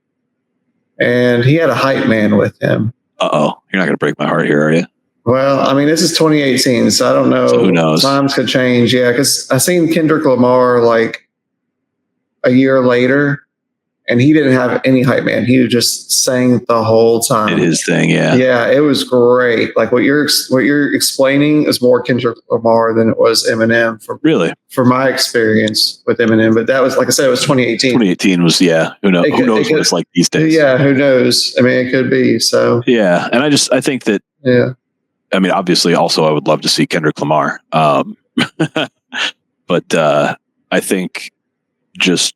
and he had a hype man with him. You're not going to break my heart here, are you? Well, I mean, this is 2018, so I don't know. So who knows? Times could change. Yeah, because I seen Kendrick Lamar like a year later, and he didn't have any hype man. He just sang the whole time. Did his thing, yeah. Yeah, it was great. Like what you're explaining is more Kendrick Lamar than it was Eminem. For my experience with Eminem, but that was, like I said, it was 2018. 2018 was, yeah. Who knows? Who knows what it's like these days? Yeah, who knows? I mean, it could be. So yeah, and I think that. Yeah. I mean, obviously, also I would love to see Kendrick Lamar, but I think just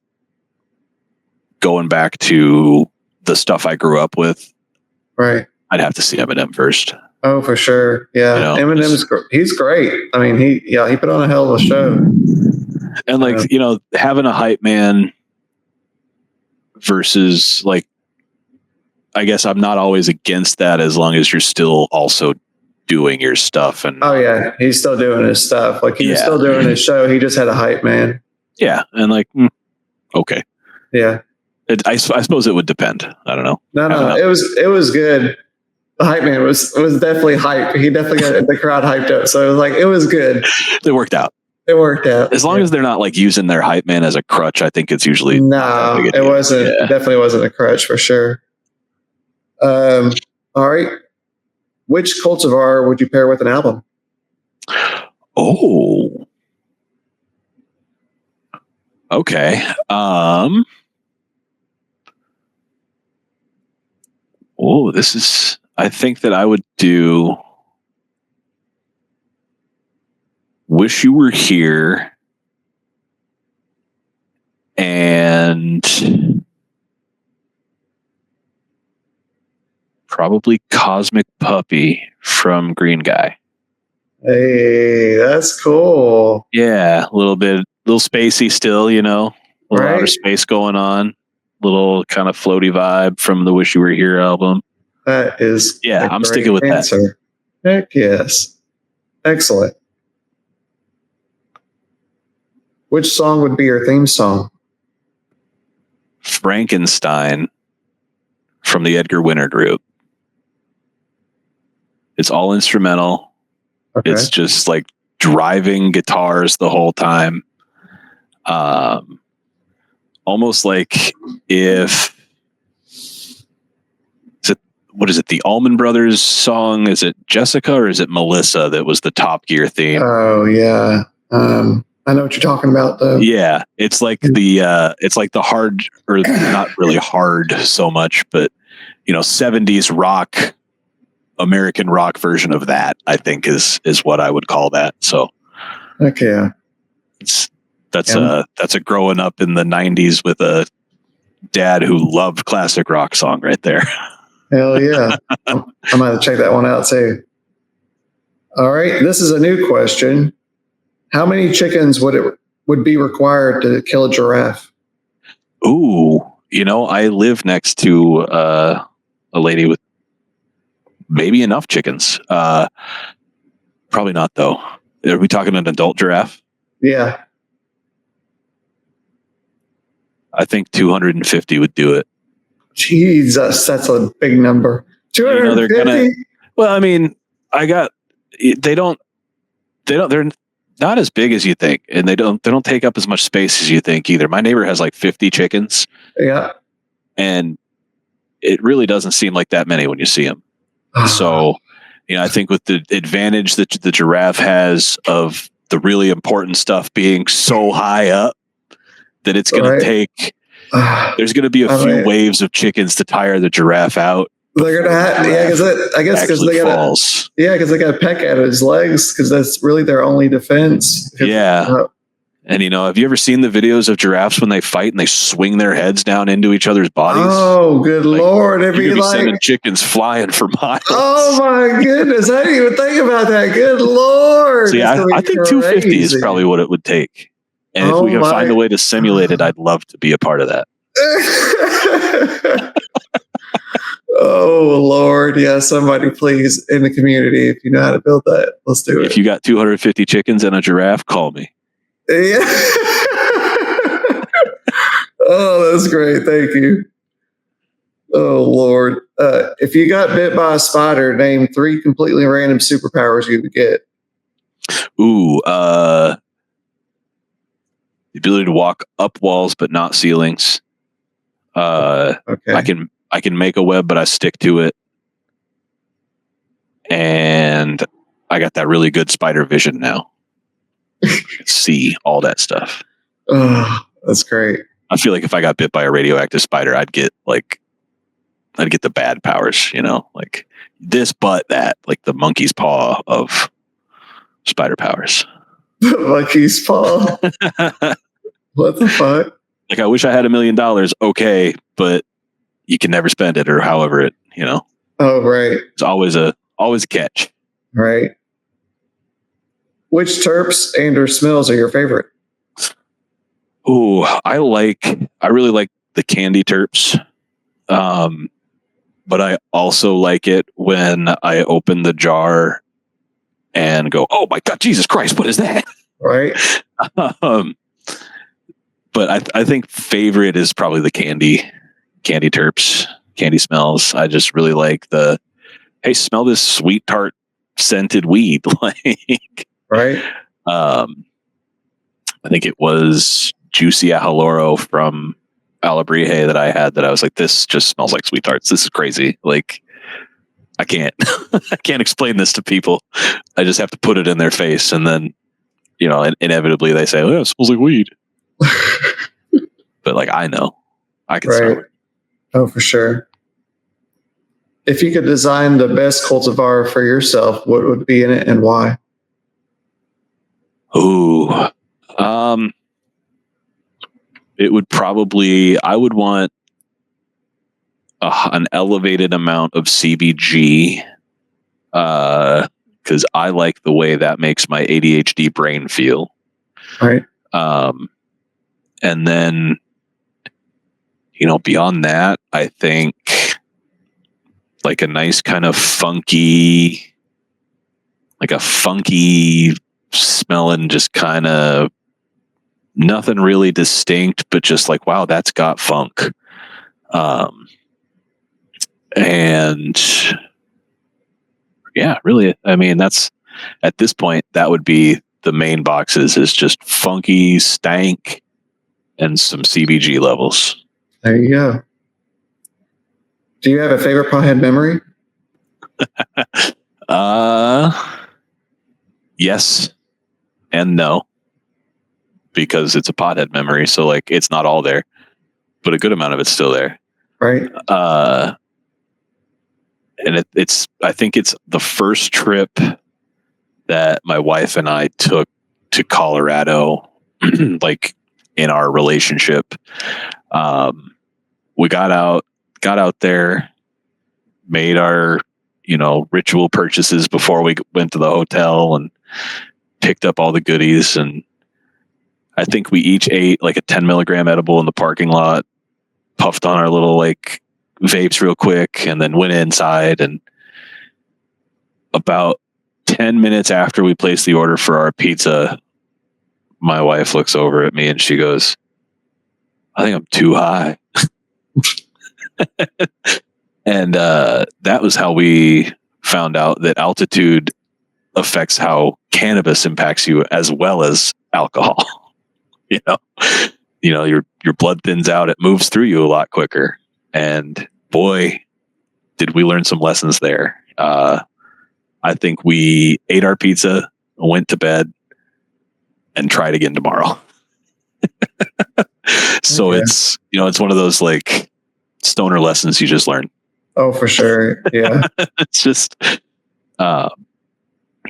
going back to the stuff I grew up with, right? I'd have to see Eminem first. Oh, for sure. Yeah, Eminem's he's great. I mean, he put on a hell of a show. And like having a hype man versus like, I guess I'm not always against that as long as you're still also doing your stuff. And oh yeah, he's still doing his stuff. Like he was still doing his show. He just had a hype man. Yeah, and like okay. Yeah. I suppose it would depend. I don't know. No, it was good. The hype man was definitely hype. He definitely got the crowd hyped up. So it was like, it was good. It worked out. As long as they're not like using their hype man as a crutch, I think it's usually no. It wasn't. Yeah. It definitely wasn't a crutch for sure. All right. Which cultivar would you pair with an album? Oh. Okay. I think that I would do Wish You Were Here and probably Cosmic Puppy from Green Guy. Hey, that's cool. Yeah, a little spacey still, a little outer space going on. Little kind of floaty vibe from the Wish You Were Here album. That is I'm sticking with answer. That. Heck yes. Excellent. Which song would be your theme song? Frankenstein from the Edgar Winter Group. It's all instrumental. Okay. It's just like driving guitars the whole time. Almost like what is it? The Allman Brothers song? Is it Jessica or is it Melissa that was the Top Gear theme? Oh yeah. I know what you're talking about though. Yeah. It's like the hard, or not really hard so much, but 70s rock, American rock version of that, I think is what I would call that. So okay. That's a growing up in the 90s with a dad who loved classic rock song right there. Hell yeah. I might have to check that one out too. All right. This is a new question. How many chickens would be required to kill a giraffe? Ooh, I live next to a lady with maybe enough chickens. Probably not though. Are we talking an adult giraffe? Yeah. I think 250 would do it. Jesus, that's a big number. 250? Well, I mean, they're not as big as you think, and they don't take up as much space as you think either. My neighbor has like 50 chickens. Yeah. And it really doesn't seem like that many when you see them. So I think with the advantage that the giraffe has of the really important stuff being so high up, that it's going to take. There's going to be a few waves of chickens to tire the giraffe out. They're going to have, because they got because they got to peck at his legs, because that's really their only defense. Yeah. And have you ever seen the videos of giraffes when they fight and they swing their heads down into each other's bodies? Oh, good Lord! It'd be like sending chickens flying for miles. Oh my goodness! I didn't even think about that. Good Lord! See, I think 250 is probably what it would take. And if we can find a way to simulate it, I'd love to be a part of that. Oh Lord, yeah! Somebody please in the community, if you know how to build that, let's do it. If you got 250 chickens and a giraffe, call me. Yeah. Oh, that's great. Thank you. Oh Lord. If you got bit by a spider, name 3 completely random superpowers you would get. Ooh, the ability to walk up walls but not ceilings. Okay. I can make a web, but I stick to it. And I got that really good spider vision now. See all that stuff. Oh, that's great. I feel like if I got bit by a radioactive spider, I'd get the bad powers, like this, but that, like the monkey's paw of spider powers. Monkey's paw. What the fuck? Like, I wish I had $1 million. Okay, but you can never spend it, or however it, Oh, right. It's always a catch. Right. Which terps and or smells are your favorite? Ooh, I really like the candy terps. But I also like it when I open the jar and go, oh my God, Jesus Christ, what is that? Right. But I think favorite is probably the candy terps, candy smells. I just really like hey, smell this sweet tart scented weed. Like, right. I think it was Juicy Ajaloro from Alabrije that I had, that I was like, this just smells like sweet tarts. This is crazy. Like, I can't explain this to people. I just have to put it in their face, and then, inevitably they say, oh, it smells like weed. But like, I know, I can smell it. Oh, for sure. If you could design the best cultivar for yourself, what would be in it and why? Ooh, it would probably, I would want an elevated amount of CBG, because I like the way that makes my ADHD brain feel. Right. And then, beyond that, I think like a nice kind of funky smelling, just kind of nothing really distinct, but just like, wow, that's got funk. And yeah, really, I mean, that's, at this point, that would be the main boxes, is just funky, stank, and some CBG levels. There you go. Do you have a favorite pothead memory? Yes and no, because it's a pothead memory. So like, it's not all there, but a good amount of it's still there. Right. And I think it's the first trip that my wife and I took to Colorado, like in our relationship. We got out there, made our, ritual purchases before we went to the hotel, and picked up all the goodies. And I think we each ate like a 10 milligram edible in the parking lot, puffed on our little like vapes real quick, and then went inside. And about 10 minutes after we placed the order for our pizza, my wife looks over at me and she goes, I think I'm too high. And that was how we found out that altitude affects how cannabis impacts you as well as alcohol. Your blood thins out, it moves through you a lot quicker. And boy, did we learn some lessons there. I think we ate our pizza, went to bed, and tried again tomorrow. So Okay. it's, it's one of those like stoner lessons you just learn. Oh, for sure. Yeah. It's just, but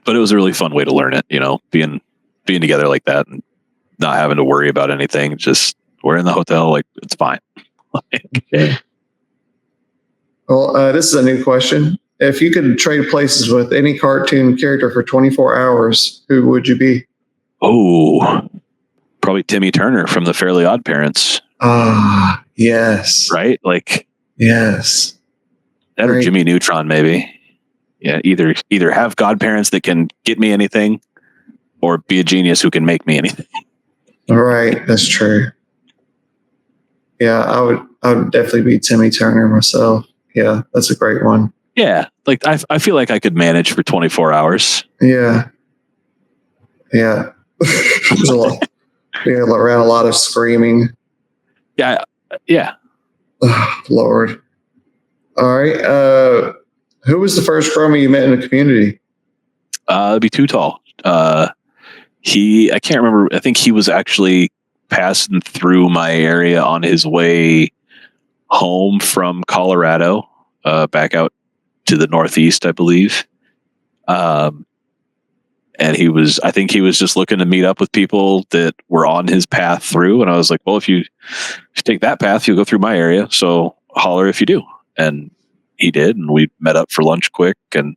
it was a really fun way to learn it, being together like that and not having to worry about anything. Just we're in the hotel, like it's fine. Okay. Well, this is a new question. If you could trade places with any cartoon character for 24 hours, who would you be? Oh, probably Timmy Turner from the Fairly Odd Parents. Ah, yes. Right? Like, yes. That or Jimmy Neutron, maybe. Yeah, either have godparents that can get me anything, or be a genius who can make me anything. All right, that's true. Yeah, I would definitely be Timmy Turner myself. Yeah, that's a great one. Yeah, like I feel like I could manage for 24 hours. Yeah. Yeah. There's a lot. Being around a lot of screaming. Yeah. Yeah. Oh, Lord. All right. Who was the first Romy you met in the community? It'd be Too Tall. I can't remember. I think he was actually passing through my area on his way home from Colorado, back out to the Northeast, I believe. And I think he was just looking to meet up with people that were on his path through. And I was like, well, if you take that path, you'll go through my area. So holler if you do. And he did. And we met up for lunch quick. And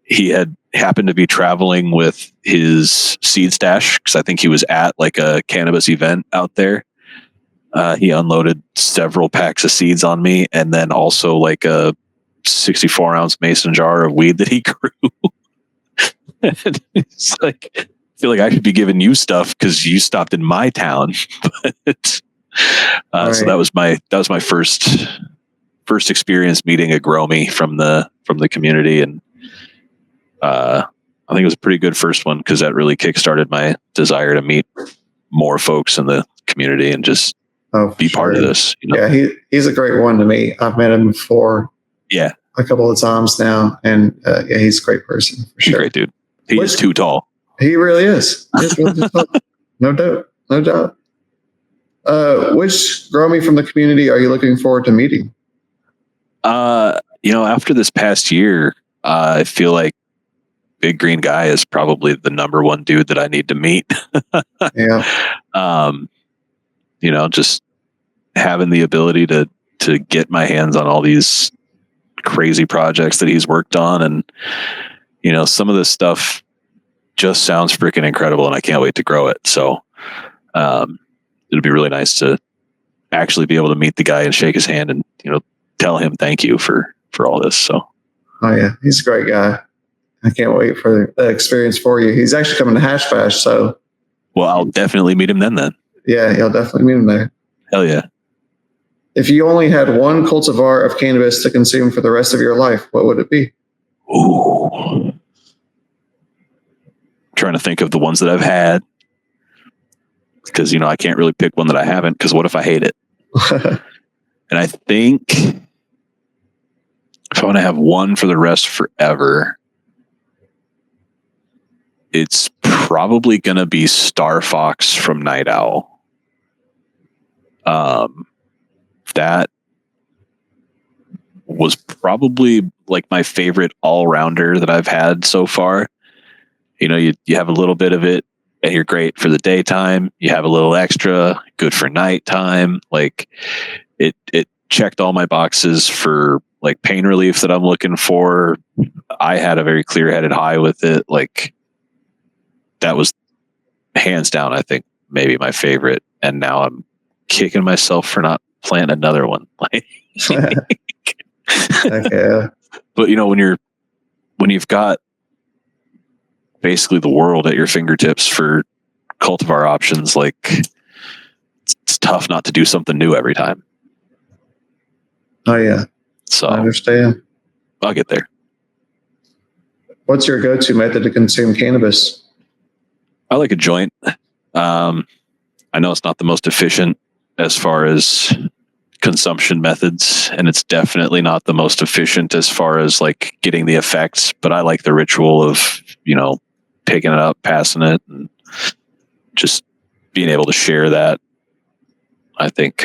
he had happened to be traveling with his seed stash, because I think he was at like a cannabis event out there. He unloaded several packs of seeds on me, and then also like a 64-ounce mason jar of weed that he grew. It's like, I feel like I should be giving you stuff because you stopped in my town. But Right. So that was my first experience meeting a Gromy from the community, and I think it was a pretty good first one because that really kickstarted my desire to meet more folks in the community and just be part of this. Yeah, he's a great one to meet. I've met him before. Yeah, a couple of times now, and yeah, he's a great person for sure. Great dude. He is too tall. He really is. No doubt. No doubt. Which Gromy from the community are you looking forward to meeting? After this past year, I feel like Big Green Guy is probably the number one dude that I need to meet. Yeah. Just having the ability to get my hands on all these crazy projects that he's worked on, and some of this stuff just sounds freaking incredible, and I can't wait to grow it. So it'll be really nice to actually be able to meet the guy and shake his hand and tell him thank you for all this. So yeah, he's a great guy. I can't wait for the experience for you. He's actually coming to Hash Bash, so well, I'll definitely meet him then. Yeah, you'll definitely meet him there. Hell yeah. If you only had one cultivar of cannabis to consume for the rest of your life, what would it be? Ooh. Trying to think of the ones that I've had, because I can't really pick one that I haven't, because what if I hate it? And I think if I want to have one for the rest forever, it's probably going to be Star Fox from Night Owl. That was probably like my favorite all-rounder that I've had so far. You have a little bit of it and you're great for the daytime. You have a little extra, good for nighttime. Like it checked all my boxes for like pain relief that I'm looking for. I had a very clear-headed high with it. Like that was hands down, I think, maybe my favorite. And now I'm kicking myself for not planting another one. Okay. But when you've got basically the world at your fingertips for cultivar options, like it's tough not to do something new every time. Oh yeah. So I understand. I'll get there. What's your go-to method to consume cannabis? I like a joint. I know it's not the most efficient as far as consumption methods, and it's definitely not the most efficient as far as like getting the effects, but I like the ritual of, picking it up, passing it, and just being able to share that. I think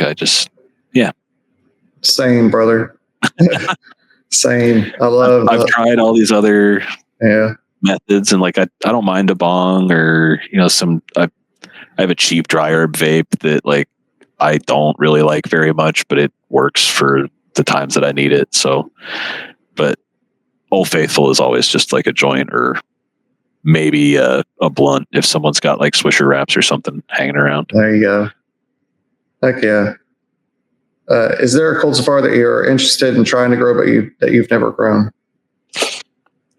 Same, brother. Same. I've tried all these other yeah. methods, and like I don't mind a bong or I have a cheap dry herb vape that like I don't really like very much, but it works for the times that I need it. So, but Old Faithful is always just like a joint or maybe a blunt if someone's got like Swisher wraps or something hanging around. There you go. Heck yeah. Is there a cultivar that you're interested in trying to grow, but that you've never grown?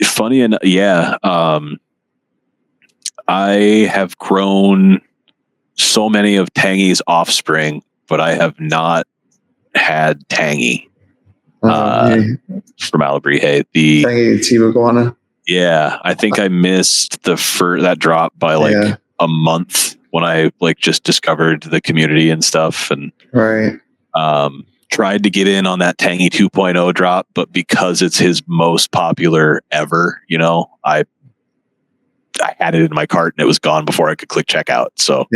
Funny enough, yeah. I have grown so many of Tangy's offspring, but I have not had Tangy from Alabrije. The Tangy Tibuguana. Yeah, I think I missed that drop by like a month when I like just discovered the community and stuff, and right. Tried to get in on that Tangy 2.0 drop, but because it's his most popular ever, I had it in my cart and it was gone before I could click checkout. So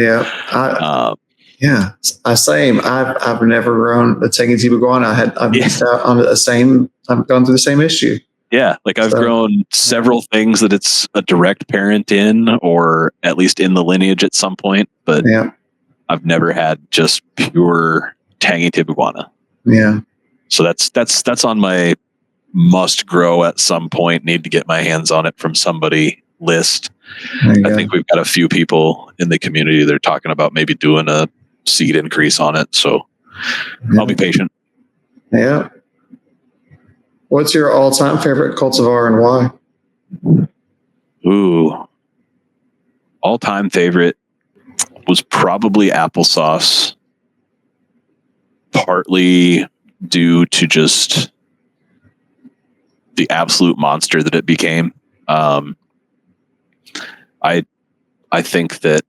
same. I've never grown the Tangy Tibuguana. I've missed out on the same. I've gone through the same issue. Yeah, like I've grown several things that it's a direct parent in, or at least in the lineage at some point, but I've never had just pure Tangy Tibuguana. Yeah. So that's on my must grow at some point. Need to get my hands on it from somebody list. I think we've got a few people in the community that are talking about maybe doing a seed increase on it. So I'll be patient. Yeah. What's your all-time favorite cultivar and why? Ooh. All-time favorite was probably applesauce. Partly due to just the absolute monster that it became. I think that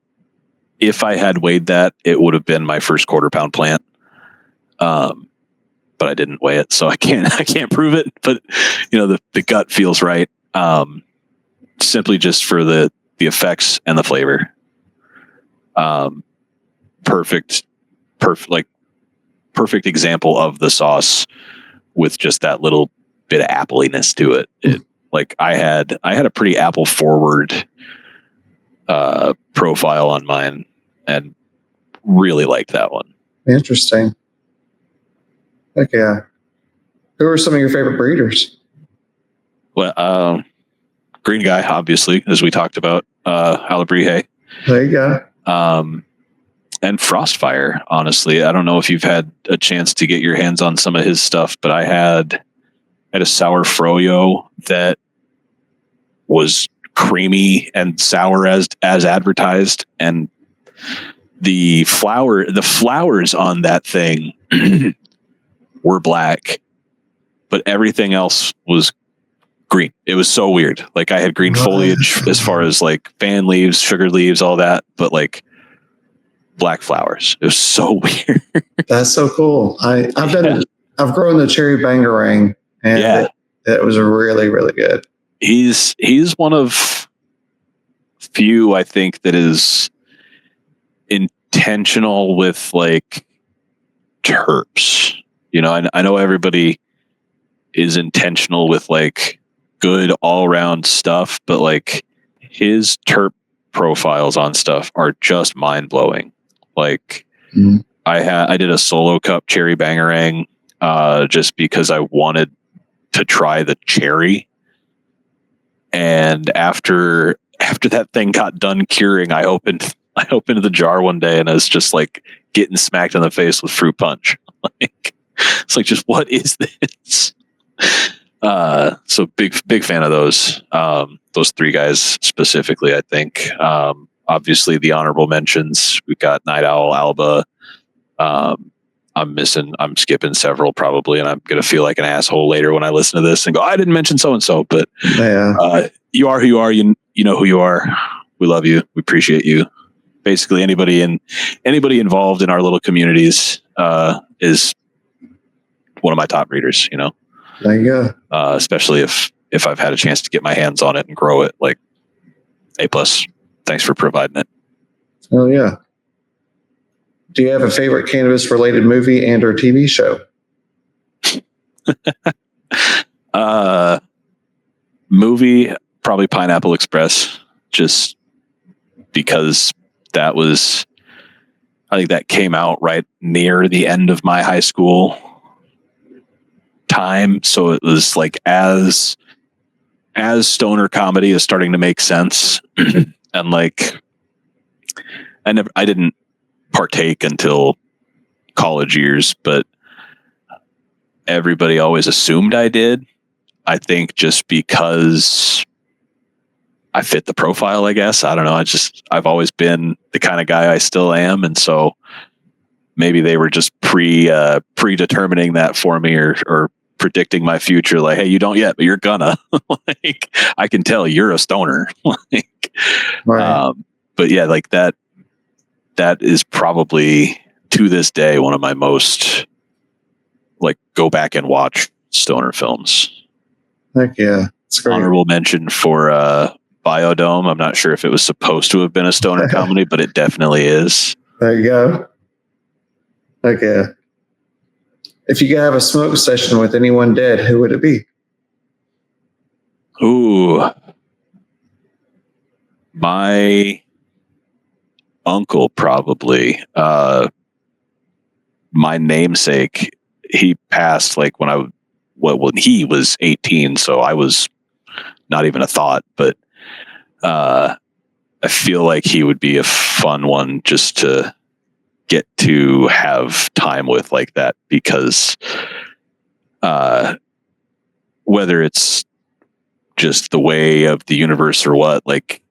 if I had weighed that, it would have been my first quarter-pound plant. But I didn't weigh it, so I can't prove it. But the gut feels right. Simply just for the effects and the flavor. Perfect example of the sauce with just that little bit of appliness to it. Like I had a pretty apple forward profile on mine and really liked that one. Interesting. Heck yeah. Who are some of your favorite breeders? Well, Green Guy, obviously, as we talked about, Alabrije. There you go. And Frostfire, honestly. I don't know if you've had a chance to get your hands on some of his stuff, but I had a sour froyo that was creamy and sour as advertised, and the flowers on that thing were black, but everything else was green. It was so weird. Like I had green foliage as far as like fan leaves, sugar leaves, all that, but like black flowers. It was so weird. That's so cool. I've grown the cherry bangarang, and it was really, really good. He's one of few, I think, that is intentional with like terps. I know everybody is intentional with like good all around stuff, but like his terp profiles on stuff are just mind blowing. Like I did a solo cup cherry bangarang just because I wanted to try the cherry. And after that thing got done curing, I opened the jar one day and I was just like getting smacked in the face with fruit punch. Like it's like, just what is this? So big fan of those three guys specifically. I think obviously the honorable mentions, we've got Night Owl, Alba. I'm skipping several probably, and I'm going to feel like an asshole later when I listen to this and go, I didn't mention so-and-so, but you are who you are. You know who you are. We love you. We appreciate you. Basically anybody involved in our little communities is one of my top breeders, There you go. Especially if I've had a chance to get my hands on it and grow it. Like, A+. Thanks for providing it. Oh yeah. Do you have a favorite cannabis related movie and or TV show? Movie, probably Pineapple Express, just because I think that came out right near the end of my high school time. So it was like as stoner comedy is starting to make sense. And like, I didn't partake until college years, but everybody always assumed I did. I think just because I fit the profile, I guess. I don't know. I've always been the kind of guy I still am. And so maybe they were just predetermining that for me or predicting my future. Like, hey, you don't yet, but you're gonna. Like, I can tell you're a stoner. Like, Right. but yeah, like that is probably to this day one of my most like go back and watch stoner films. Heck yeah. It's great. Honorable mention for Biodome. I'm not sure if it was supposed to have been a stoner comedy, but it definitely is. There you go. Heck yeah. If you could have a smoke session with anyone dead, who would it be? Ooh. My uncle, probably. My namesake, he passed like when he was 18, so I was not even a thought, but I feel like he would be a fun one just to get to have time with like that, because whether it's just the way of the universe or what, like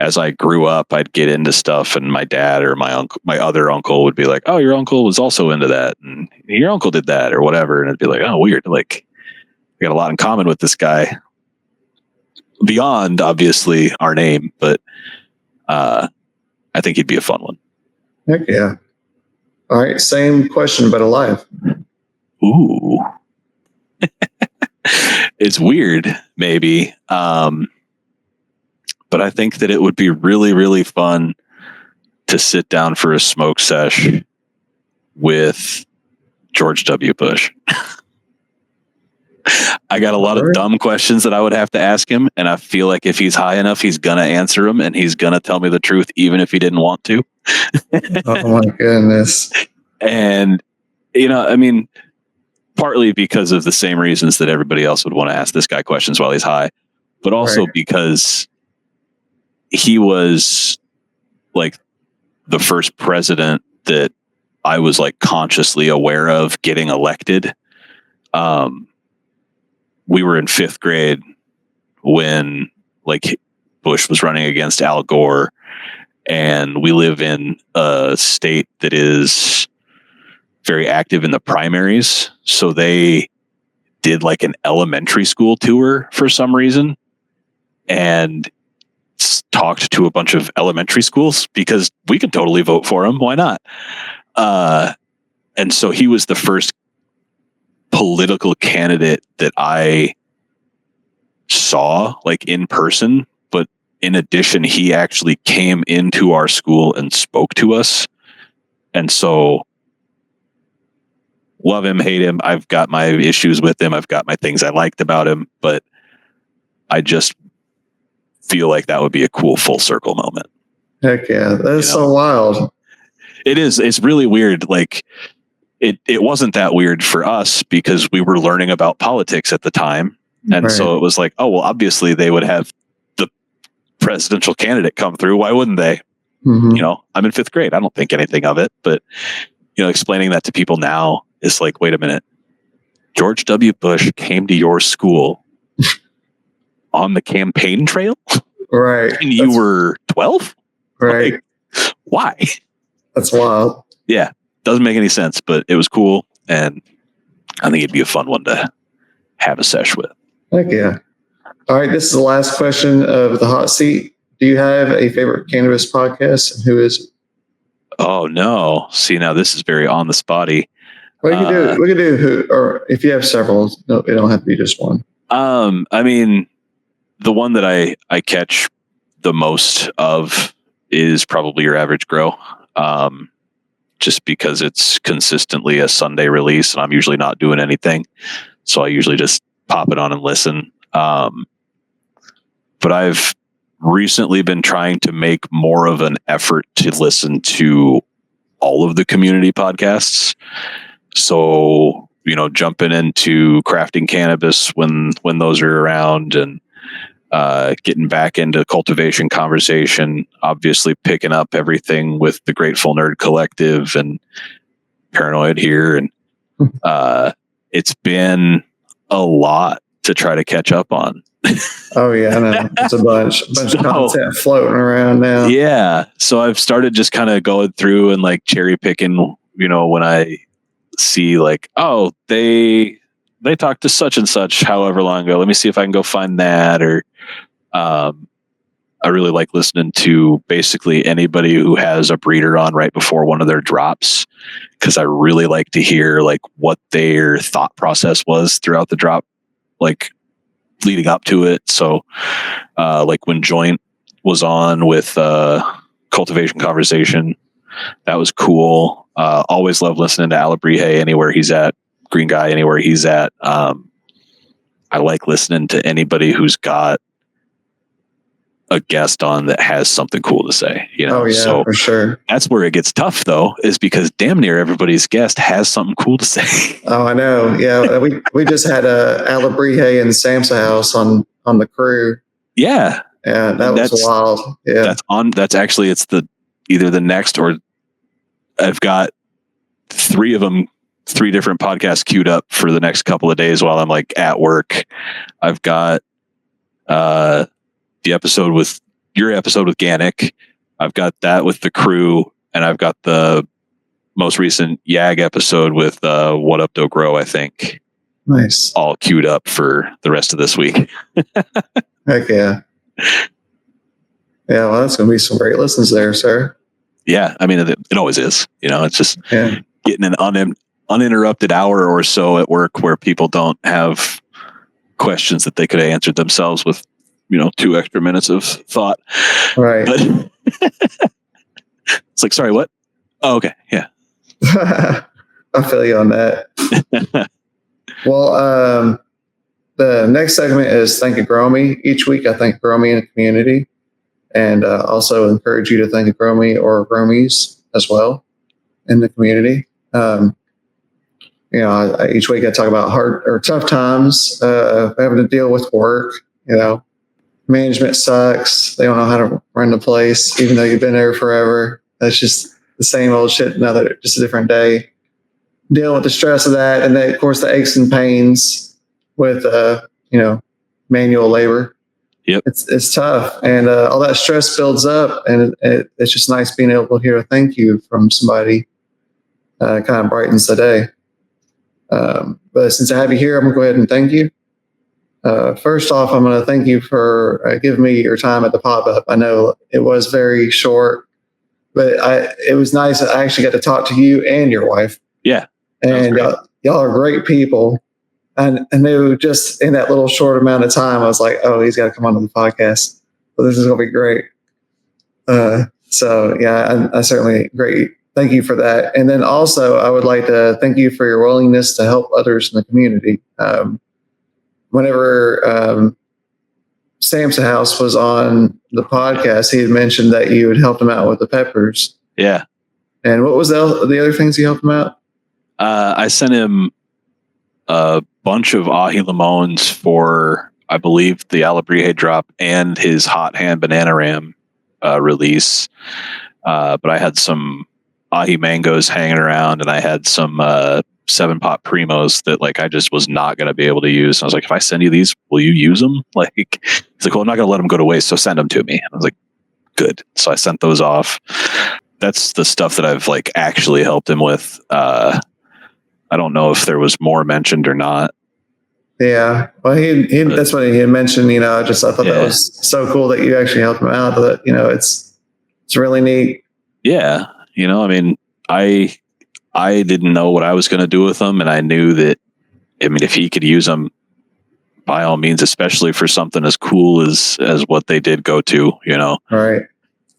as I grew up, I'd get into stuff and my dad or my other uncle would be like, oh, your uncle was also into that and your uncle did that or whatever. And it'd be like, oh, weird. Like, we got a lot in common with this guy beyond obviously our name, but I think he'd be a fun one. Heck yeah. All right. Same question, but alive. Ooh. It's weird, maybe. But I think that it would be really, really fun to sit down for a smoke sesh with George W. Bush. I got a lot of dumb questions that I would have to ask him, and I feel like if he's high enough, he's gonna answer them, and he's gonna tell me the truth, even if he didn't want to. Oh my goodness! And I mean, partly because of the same reasons that everybody else would want to ask this guy questions while he's high, but also because he was like the first president that I was like consciously aware of getting elected. We were in 5th grade when like Bush was running against Al Gore, and we live in a state that is very active in the primaries. So they did like an elementary school tour for some reason and talked to a bunch of elementary schools because we could totally vote for him. Why not? And so he was the first political candidate that I saw like in person. But in addition, he actually came into our school and spoke to us. And so love him, hate him. I've got my issues with him. I've got my things I liked about him, but I just feel like that would be a cool full circle moment. Heck yeah. That's so wild. It is. It's really weird. Like it wasn't that weird for us because we were learning about politics at the time. And so it was like, oh, well, obviously they would have the presidential candidate come through. Why wouldn't they? Mm-hmm. I'm in 5th grade. I don't think anything of it, but explaining that to people now is like, wait a minute. George W. Bush came to your school on the campaign trail? Right. And you were 12? Right. Like, why? That's wild. Yeah. Doesn't make any sense, but it was cool. And I think it'd be a fun one to have a sesh with. Heck yeah. All right. This is the last question of the hot seat. Do you have a favorite cannabis podcast? And who is it? Oh, no. See, now this is very on the spotty. Well, we could do who, or if you have several, no, it don't have to be just one. I mean, the one that I catch the most of is probably Your Average Grow. Just because it's consistently a Sunday release and I'm usually not doing anything. So I usually just pop it on and listen. But I've recently been trying to make more of an effort to listen to all of the community podcasts. So, jumping into Crafting Cannabis when those are around, and getting back into cultivation conversation, obviously picking up everything with the Grateful Nerd Collective and Paranoid here. And it's been a lot to try to catch up on. Oh yeah, I know. It's a bunch of content floating around now. Yeah. So I've started just kind of going through and like cherry picking, when I see like, oh, they talked to such and such however long ago. Let me see if I can go find that. Or I really like listening to basically anybody who has a breeder on right before one of their drops, because I really like to hear like what their thought process was throughout the drop, like leading up to it. So like when Joint was on with Cultivation Conversation, that was cool. Always love listening to Alabrije anywhere he's at, Green Guy anywhere he's at. I like listening to anybody who's got a guest on that has something cool to say, Oh yeah, so for sure. That's where it gets tough though, is because damn near everybody's guest has something cool to say. Oh, I know. Yeah. we just had Alabrije and Samsa House on the crew. Yeah. Yeah. That was wild. Yeah. That's actually, it's either the next, or I've got 3 of them, 3 different podcasts queued up for the next couple of days while I'm like at work. I've got, your episode with Ganick. I've got that with the crew, and I've got the most recent YAG episode with What Up Do Grow, I think. Nice. All queued up for the rest of this week. Heck yeah. Yeah, well, that's going to be some great listens there, sir. Yeah, I mean, it always is. It's just getting an uninterrupted hour or so at work where people don't have questions that they could have answered themselves with 2 extra minutes of thought. Right. But it's like, sorry, what? Oh, okay. Yeah. I feel you on that. Well, the next segment is Thank a Grow Me. Each week I thank a Grow Me in the community, and also encourage you to thank a Grow Me or Grow Me's as well in the community. Each week I talk about hard or tough times, having to deal with work, management sucks. They don't know how to run the place, even though you've been there forever. That's just the same old shit, just a different day. Dealing with the stress of that, and then, of course, the aches and pains with, manual labor. Yep. It's tough, and all that stress builds up, and it's just nice being able to hear a thank you from somebody. Kind of brightens the day. But since I have you here, I'm going to go ahead and thank you. First off, I'm going to thank you for giving me your time at the pop-up. I know it was very short, but it was nice that I actually got to talk to you and your wife. Yeah. And y'all are great people. And I knew just in that little short amount of time, I was like, oh, he's got to come on to the podcast. So this is going to be great. So, yeah, I certainly great. Thank you for that. And then also, I would like to thank you for your willingness to help others in the community. Whenever Sam's House was on the podcast, he had mentioned that you had helped him out with the peppers. Yeah. And what was the other things you helped him out? I sent him a bunch of ahi limons for, I believe, the Alabrije drop and his hot hand banana ram release. But I had some ahi mangoes hanging around, and I had some 7-pot primos that I just was not going to be able to use. And I was like, if I send you these, will you use them? He's like, well, I'm not going to let them go to waste, so send them to me. I was like, good. So I sent those off. That's the stuff that I've actually helped him with. I don't know if there was more mentioned or not. Yeah. Well, he that's what he had mentioned, I thought that was so cool that you actually helped him out. That, it's really neat. Yeah. I mean, I I didn't know what I was going to do with them, and I knew that, I mean, if he could use them, by all means, especially for something as cool as what they did go to, you know. Right.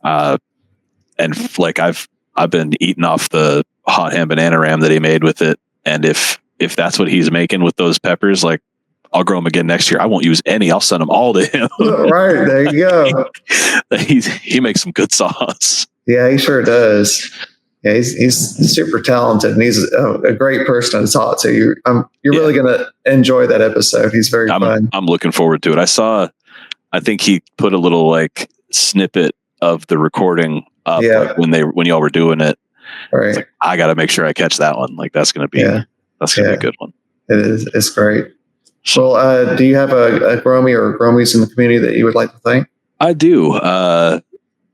And like I've been eating off the hot ham banana ram that he made with it, and if that's what he's making with those peppers, like I'll grow them again next year. I won't use any. I'll send them all to him. Right. There you go. He makes some good sauce. Yeah, he sure does. Yeah, he's super talented, and he's a great person to talk to. You're really going to enjoy that episode. He's very fun. I'm looking forward to it. I think he put a little like snippet of the recording up like, when y'all were doing it. Right. Like, I got to make sure I catch that one. Like that's going to be a good one. It is. It's great. Well, do you have a Gromie or Gromies in the community that you would like to thank? I do.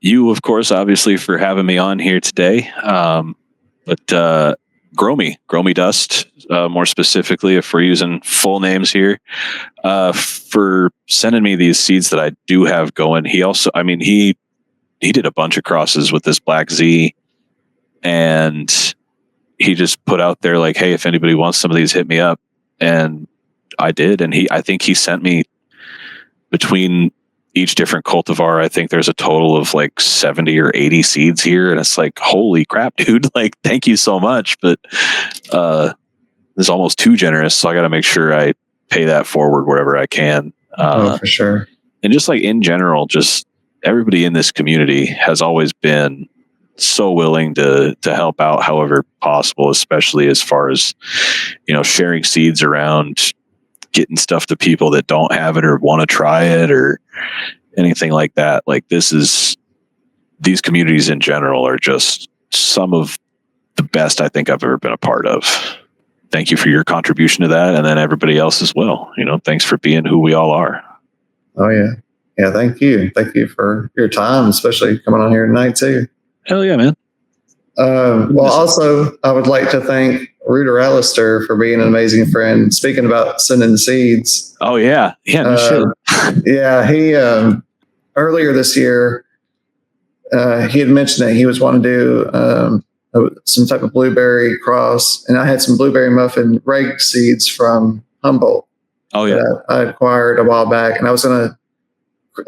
You, of course, obviously, for having me on here today. But Gromie Dust, more specifically, if we're using full names here, for sending me these seeds that I do have going. He also, I mean, he did a bunch of crosses with this Black Z, and he just put out there like, hey, if anybody wants some of these, hit me up. And I did. And I think he sent me between each different cultivar, I think there's a total of like 70 or 80 seeds here. And it's like, holy crap, dude. Like, thank you so much. But it's almost too generous. So I got to make sure I pay that forward wherever I can. For sure. And just like in general, just everybody in this community has always been so willing to help out however possible, especially as far as, you know, sharing seeds around, getting stuff to people that don't have it or want to try it or anything like that. Like these communities in general are just some of the best I think I've ever been a part of. Thank you for your contribution to that. And then everybody else as well. You know, thanks for being who we all are. Oh yeah. Yeah. Thank you. Thank you for your time, especially coming on here tonight too. Hell yeah, man. Well, also, I would like to thank Rooter Allister for being an amazing friend. Speaking about sending seeds. Oh, yeah. Yeah, no shit. Yeah, he, earlier this year, he had mentioned that he was wanting to do some type of blueberry cross. And I had some blueberry muffin reg seeds from Humboldt. Oh, yeah. I acquired a while back. And I was going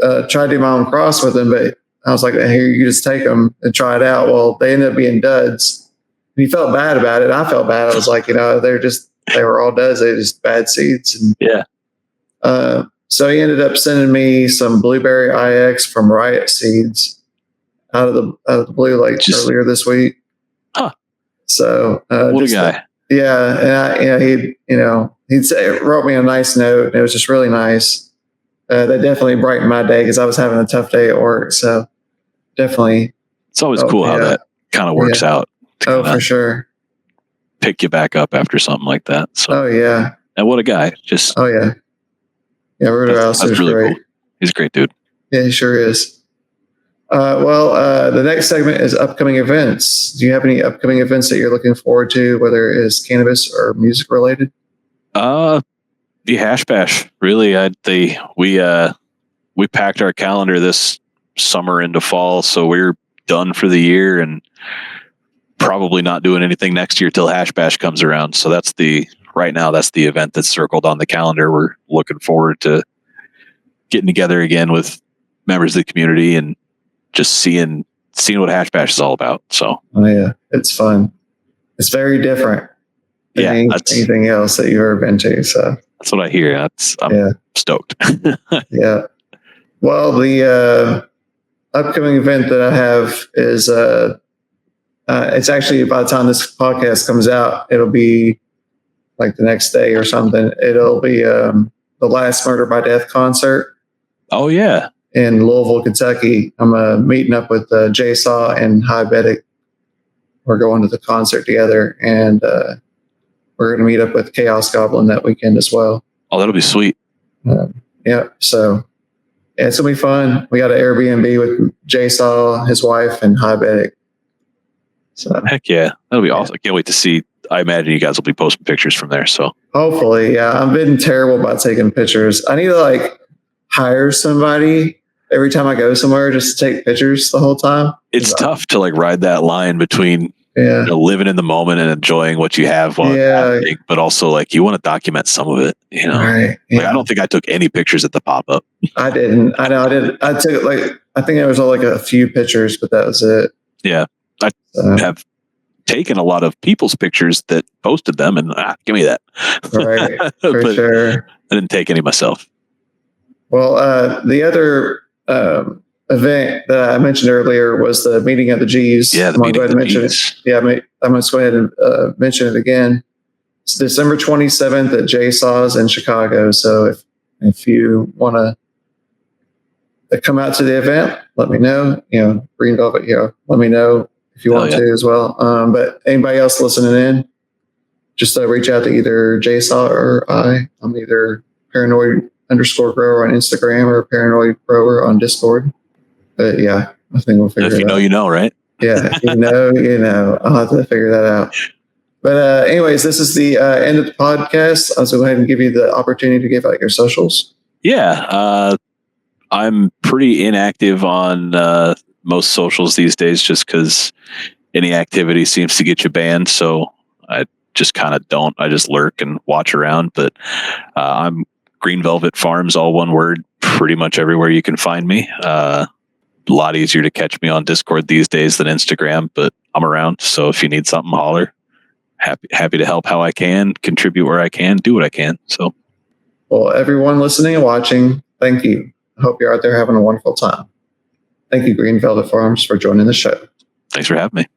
to try to do my own cross with them, but I was like, here, you just take them and try it out. Well, they ended up being duds. And he felt bad about it. I felt bad. I was like, you know, they were all duds. They're just bad seeds. And, yeah. So he ended up sending me some blueberry IX from Riot Seeds out of the blue, like earlier this week. Huh. So, what a guy. Yeah. And he wrote me a nice note. And it was just really nice. That definitely brightened my day because I was having a tough day at work. So definitely. It's always cool how that kind of works out. Oh, for sure. Pick you back up after something like that. So. Oh, yeah. And what a guy. Just. Oh, yeah. Yeah, Rooter Allister is really great. Cool. He's a great dude. Yeah, he sure is. The next segment is upcoming events. Do you have any upcoming events that you're looking forward to, whether it is cannabis or music related? The Hash Bash, really. We packed our calendar this summer into fall, so we're done for the year and probably not doing anything next year till Hash Bash comes around. So that's the event that's circled on the calendar. We're looking forward to getting together again with members of the community and just seeing what Hash Bash is all about. So, oh yeah, it's fun. It's very different than anything else that you've ever been to. So that's what I hear. I'm stoked. Yeah. Well, the upcoming event that I have is it's actually, by the time this podcast comes out, it'll be like the next day or something. It'll be the Last Murder by Death concert. Oh yeah. In Louisville, Kentucky. I'm meeting up with Jay Saw and High Bedic. We're going to the concert together, and we're going to meet up with Chaos Goblin that weekend as well. Oh, that'll be sweet. Yeah. So it's going to be fun. We got an Airbnb with Jay Saw, his wife, and High Bedic. So heck yeah. That'll be awesome. I can't wait to see. I imagine you guys will be posting pictures from there. So hopefully, yeah. I've been terrible about taking pictures. I need to hire somebody every time I go somewhere just to take pictures the whole time. It's tough to ride that line between Yeah. living in the moment and enjoying what you have while it's happening, but also like you want to document some of it, Right. Yeah. Like I don't think I took any pictures at the pop-up. I didn't. I know I didn't. I took I think there was like a few pictures, but that was it. Yeah. I have taken a lot of people's pictures that posted them and give me that. Right. For sure. I didn't take any myself. Well, the other event that I mentioned earlier was the meeting of the G's. Yeah, the meeting of the G's. Yeah, I'm going to go ahead and mention it again. It's December 27th at JSAW's in Chicago. So if you want to come out to the event, let me know. Green Velvet, let me know if you want to as well. But anybody else listening in, just reach out to either JSAW or I. I'm either paranoid_grower on Instagram or paranoid grower on Discord. But yeah, I think we'll figure it out. If you know, you know, right? Yeah, if you know, you know. I'll have to figure that out. But anyways, this is the end of the podcast. I'll go ahead and give you the opportunity to give out your socials. Yeah, I'm pretty inactive on most socials these days just because any activity seems to get you banned. So I just kind of don't. I just lurk and watch around. But I'm GreenVelvetFarms, all one word, pretty much everywhere you can find me. A lot easier to catch me on Discord these days than Instagram, but I'm around. So if you need something, holler. Happy to help how I can, contribute where I can, do what I can. So, well, everyone listening and watching, thank you. I hope you're out there having a wonderful time. Thank you, Green Velvet Farms, for joining the show. Thanks for having me.